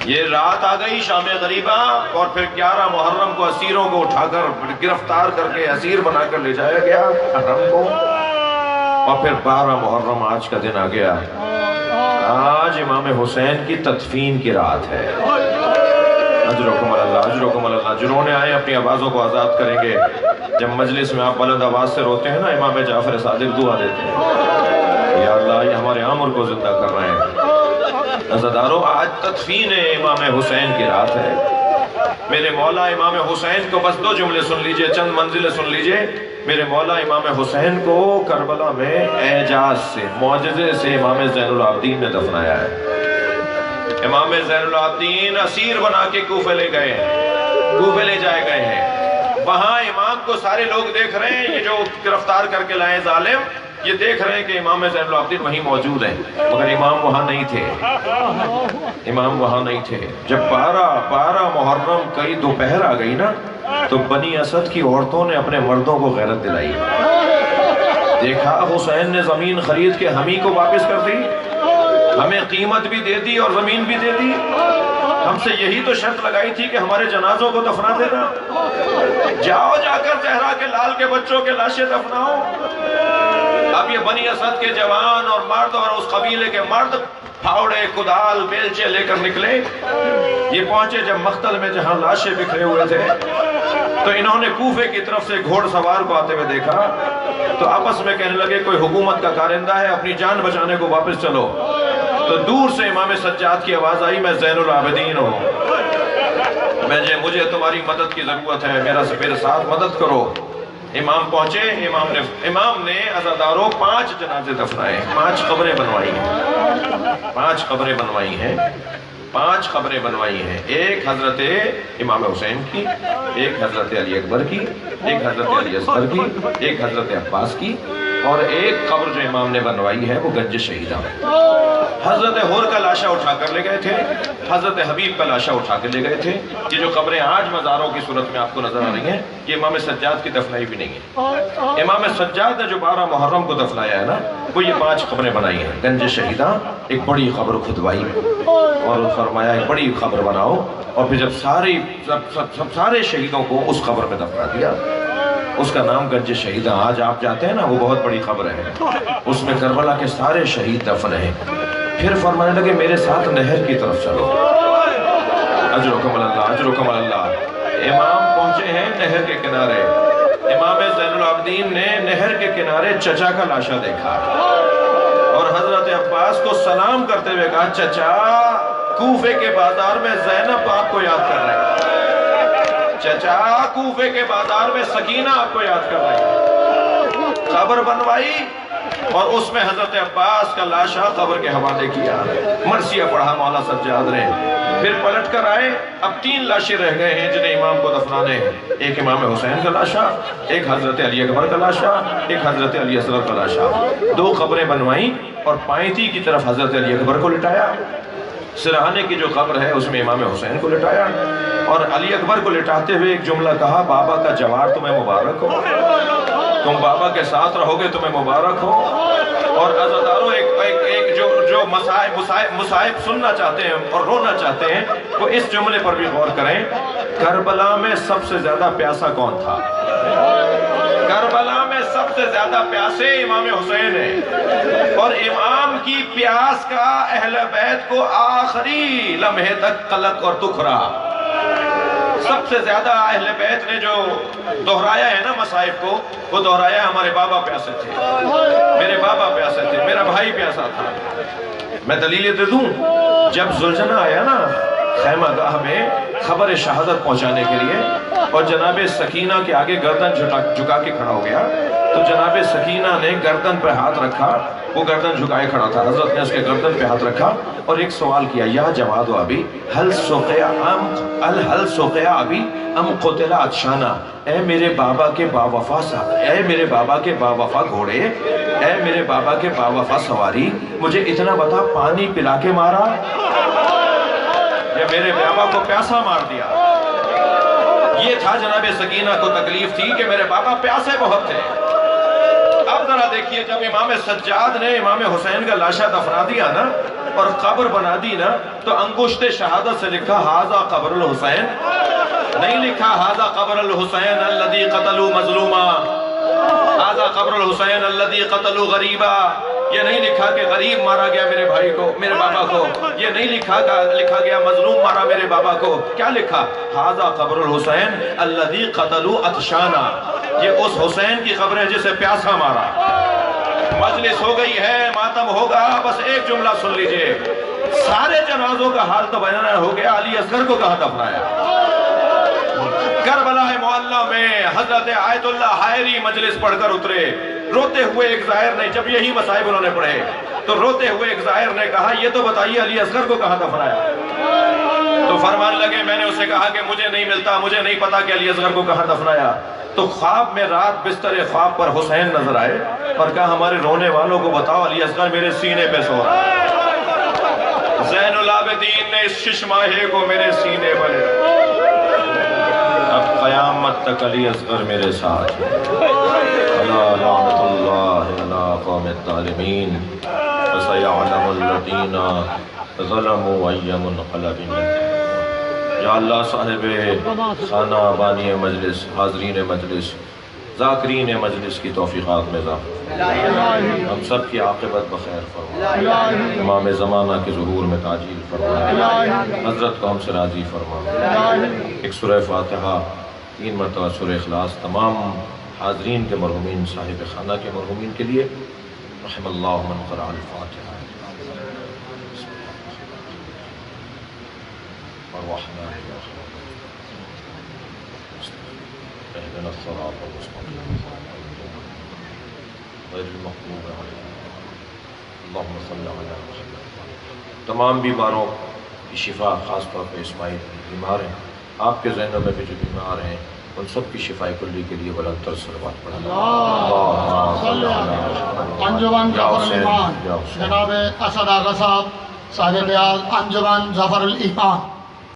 یہ رات آ گئی شام غریبہ اور پھر 11 محرم کو اسیروں کو اٹھا کر گرفتار کر کے اسیر بنا کر لے جایا گیا حرم کو، اور پھر 12 محرم آج کا دن آ گیا. آج امام حسین کی تدفین کی رات ہے. اجرکم اللہ، اجرکم اللہ. جنہوں نے آئے اپنی آوازوں کو آزاد کریں گے. جب مجلس میں آپ بلند آواز سے روتے ہیں نا، امام جعفر صادق دعا دیتے ہیں یا اللہ یہ ہمارے عمر کو زندہ کر رہے ہیں. عزادارو آج تدفین امام حسین کی رات ہے. میرے مولا امام حسین کو بس 2 جملے سن لیجئے، چند منزلیں سن لیجئے. میرے مولا امام حسین کو کربلا میں اعجاز سے، معجزے سے امام زین العابدین نے دفنایا ہے. امام زین العابدین اسیر بنا کے کوفے لے گئے ہیں، کوفے لے جائے گئے ہیں. وہاں امام کو سارے لوگ دیکھ رہے ہیں، یہ جو گرفتار کر کے لائے ظالم، یہ دیکھ رہے ہیں کہ امام زین العابدین وہیں موجود ہیں، مگر امام وہاں نہیں تھے. امام وہاں نہیں تھے. جب 12 محرم کئی دوپہر آ گئی نا تو بنی اسد کی عورتوں نے اپنے مردوں کو غیرت دلائی. دیکھا حسین نے زمین خرید کے ہمیں کو واپس کر دی، ہمیں قیمت بھی دے دی اور زمین بھی دے دی. ہم سے یہی تو شرط لگائی تھی کہ ہمارے جنازوں کو دفنا دینا. جاؤ جا کر زہرا کے لال کے بچوں کے لاشیں دفناؤ. اب یہ بنی اسد کے جوان اور مرد اور اس قبیلے کے مرد پھاوڑے، کدال، بیلچے لے کر نکلے. یہ پہنچے جب مقتل میں جہاں لاشیں بکھرے ہوئے تھے تو انہوں نے کوفے کی طرف سے گھوڑ سوار کو آتے ہوئے دیکھا تو آپس میں کہنے لگے کوئی حکومت کا کارندہ ہے، اپنی جان بچانے کو واپس چلو. تو دور سے امام سجاد کی آواز آئی میں زین العابدین ہوں، مجھے تمہاری مدد کی ضرورت ہے، میرے ساتھ مدد کرو. امام پہنچے. امام نے عزاداروں 5 جنازے دفنائے، 5 قبریں بنوائی ہیں، 5 قبریں بنوائی ہیں، 5 قبریں بنوائی ہیں. ایک حضرت امام حسین کی، ایک حضرت علی اکبر کی، ایک حضرت علی اصغر کی، ایک حضرت عباس کی، اور ایک قبر جو امام نے بنوائی ہے وہ گنج شہیدہ ہے. حضرت حور کا لاشا اٹھا کر لے گئے تھے، حضرت حبیب کا لاشا اٹھا کر لے گئے تھے. یہ جو قبریں آج مزاروں کی صورت میں آپ کو نظر آ رہی ہیں یہ امام سجاد کی دفنائی بھی نہیں ہے. امام سجاد نے جو 12 محرم کو دفنایا ہے نا وہ یہ 5 قبریں بنائی ہیں. گنج شہیدہ ایک بڑی قبر کھدوائی اور فرمایا ایک بڑی قبر بناؤ، اور پھر جب سارے شہیدوں کو اس قبر میں دفنا دیا. اس کا نام گنج شہیدہ. آج آپ جاتے ہیں نا وہ بہت بڑی قبر ہے، اس میں کربلا کے سارے شہید دفن ہیں. پھر فرمانے لگے میرے ساتھ نہر کی طرف چلو. اجرکم اللہ، اجرکم اللہ. امام پہنچے ہیں نہر کے کنارے. امام زین العابدین نے نہر کے کنارے چچا کا لاشا دیکھا اور حضرت عباس کو سلام کرتے ہوئے کہا چچا کوفے کے بازار میں زینب آپ کو یاد کر رہے ہیں. چچا کوفے کے بازار میں سکینہ آپ کو یاد کر رہی ہے، قبر بنوائی اور اس میں حضرت عباس کا لاشا قبر کے حوالے کیا، مرثیہ پڑھا مولا سجاد نے، پھر پلٹ کر آئے، اب 3 لاشیں رہ گئے ہیں جنہیں امام کو دفنانے ہیں، ایک امام حسین کا لاشا، ایک حضرت علی اکبر کا لاشا، ایک حضرت علی اصغر کا لاشا، 2 قبریں بنوائیں اور پائنتی کی طرف حضرت علی اکبر کو لٹایا، سرہانے کی جو قبر ہے اس میں امام حسین کو لٹایا، اور علی اکبر کو لٹاتے ہوئے ایک جملہ کہا، بابا کا جوار تمہیں مبارک ہو، تم بابا کے ساتھ رہو گے تمہیں مبارک ہو۔ اور عزاداروں ایک جو مصائب سننا چاہتے ہیں اور رونا چاہتے ہیں وہ اس جملے پر بھی غور کریں، کربلا میں سب سے زیادہ پیاسا کون تھا؟ کربلا میں سب سے زیادہ پیاسے امام حسین ہیں، اور امام کی پیاس کا اہل بیت کو آخری لمحے تک قلق اور دکھ رہا۔ سب سے زیادہ اہل بیت نے جو دہرایا ہے نا مصائب کو، وہ دہرایا ہے ہمارے بابا پیاسے تھے، میرے بابا پیاسے تھے، میرا بھائی پیاسا تھا۔ میں دلیلیں دے دوں، جب زلجنہ آیا نا خیمہ گاہ میں خبر شہادت پہنچانے کے لیے، اور جناب سکینہ کے آگے گردن جھکا کے کھڑا ہو گیا، تو جناب سکینہ نے گردن پہ ہاتھ رکھا، وہ گردن جھکائے کھڑا تھا، حضرت نے اس کے گردن پہ ہاتھ رکھا اور ایک سوال کیا، یا جواد و ابی حل سقیا ابی ام قتل عطشانا، اے میرے بابا کے باوفا اے میرے بابا کے باوفا گھوڑے، اے میرے بابا کے باوفا سواری، مجھے اتنا بتا پانی پلا کے مارا یا میرے بابا کو پیاسا مار دیا؟ یہ تھا جناب سکینہ کو تکلیف تھی کہ میرے بابا پیاسے بہت تھے۔ اب ذرا دیکھیے، جب امام سجاد نے امام حسین کا لاشا دفنا دیا نا اور قبر بنا دی نا، تو انگشت شہادت سے لکھا ھذا قبر الحسین، نہیں لکھا ھذا قبر الحسین الذی قتلوا مظلوما، ھذا قبر الحسین الذی قتلوا غریبا، یہ نہیں لکھا کہ غریب مارا گیا میرے بھائی کو، میرے بابا کو، یہ نہیں لکھا گیا مظلوم مارا میرے بابا کو، کیا لکھا؟ ھذا قبر الحسین الذی قتلوا عطشانا، یہ اس حسین کی قبر ہے جسے پیاسا مارا۔ مجلس ہو گئی ہے، ماتم ہوگا، بس ایک جملہ سن لیجئے، سارے جنازوں کا حال تو بیان ہو گیا، علی اصغر کو کہاں دفنایا؟ کربلا معلیٰ میں حضرت آیت اللہ حائری مجلس پڑھ کر اترے، روتے ہوئے ایک ظاہر نے، جب یہی مصائب انہوں نے پڑھے تو روتے ہوئے ایک ظاہر نے کہا، یہ تو بتائیے علی اصغر کو کہاں دفنایا؟ تو فرمان لگے، میں نے اسے کہا کہ مجھے نہیں ملتا، مجھے نہیں پتا کہ علی اصغر کو کہاں دفنایا۔ تو خواب میں رات بستر خواب پر حسین نظر آئے اور کہا، ہمارے رونے والوں کو بتاؤ علی اصغر میرے سینے پہ سو رہا ہے۔ زین العابدین نے اس ششماہے کو میرے سینے پر، اب قیامت تک علی اصغر میرے ساتھ، الا لعنت اللہ علی قوم الظالمین فسیعلم الذین ظلموا ای منقلب۔ یا اللہ صاحب خانہ بانی مجلس، حاضرین مجلس، ذاکرین مجلس کی توفیقات میں اضافہ، ہم سب کی عاقبت بخیر فرما، امام زمانہ کے ظہور میں تعجیل فرما، حضرت کو ہم سے راضی فرما۔ ایک سورہ فاتحہ، 3 مرتبہ سورہ اخلاص، تمام حاضرین کے مرحومین، صاحب خانہ کے مرحومین کے لیے، رحم اللہ من قرأ الفاتحہ الرحمن الرحیم اهدنا الصراط المستقيم غیر المغضوب علیہم اللہم صل علی محمد۔ تمام بیماروں کی شفا، خاص طور پہ اسماعیل بیمار ہیں، آپ کے ذہنوں میں بھی جو بیمار ہیں ان سب کی شفا کلی کے لیے بلند تر صلوات پڑھنا۔ انجمن ظفر الایمان، جناب اسد آغا صاحب صاحب بیال انجمن ظفر الایمان۔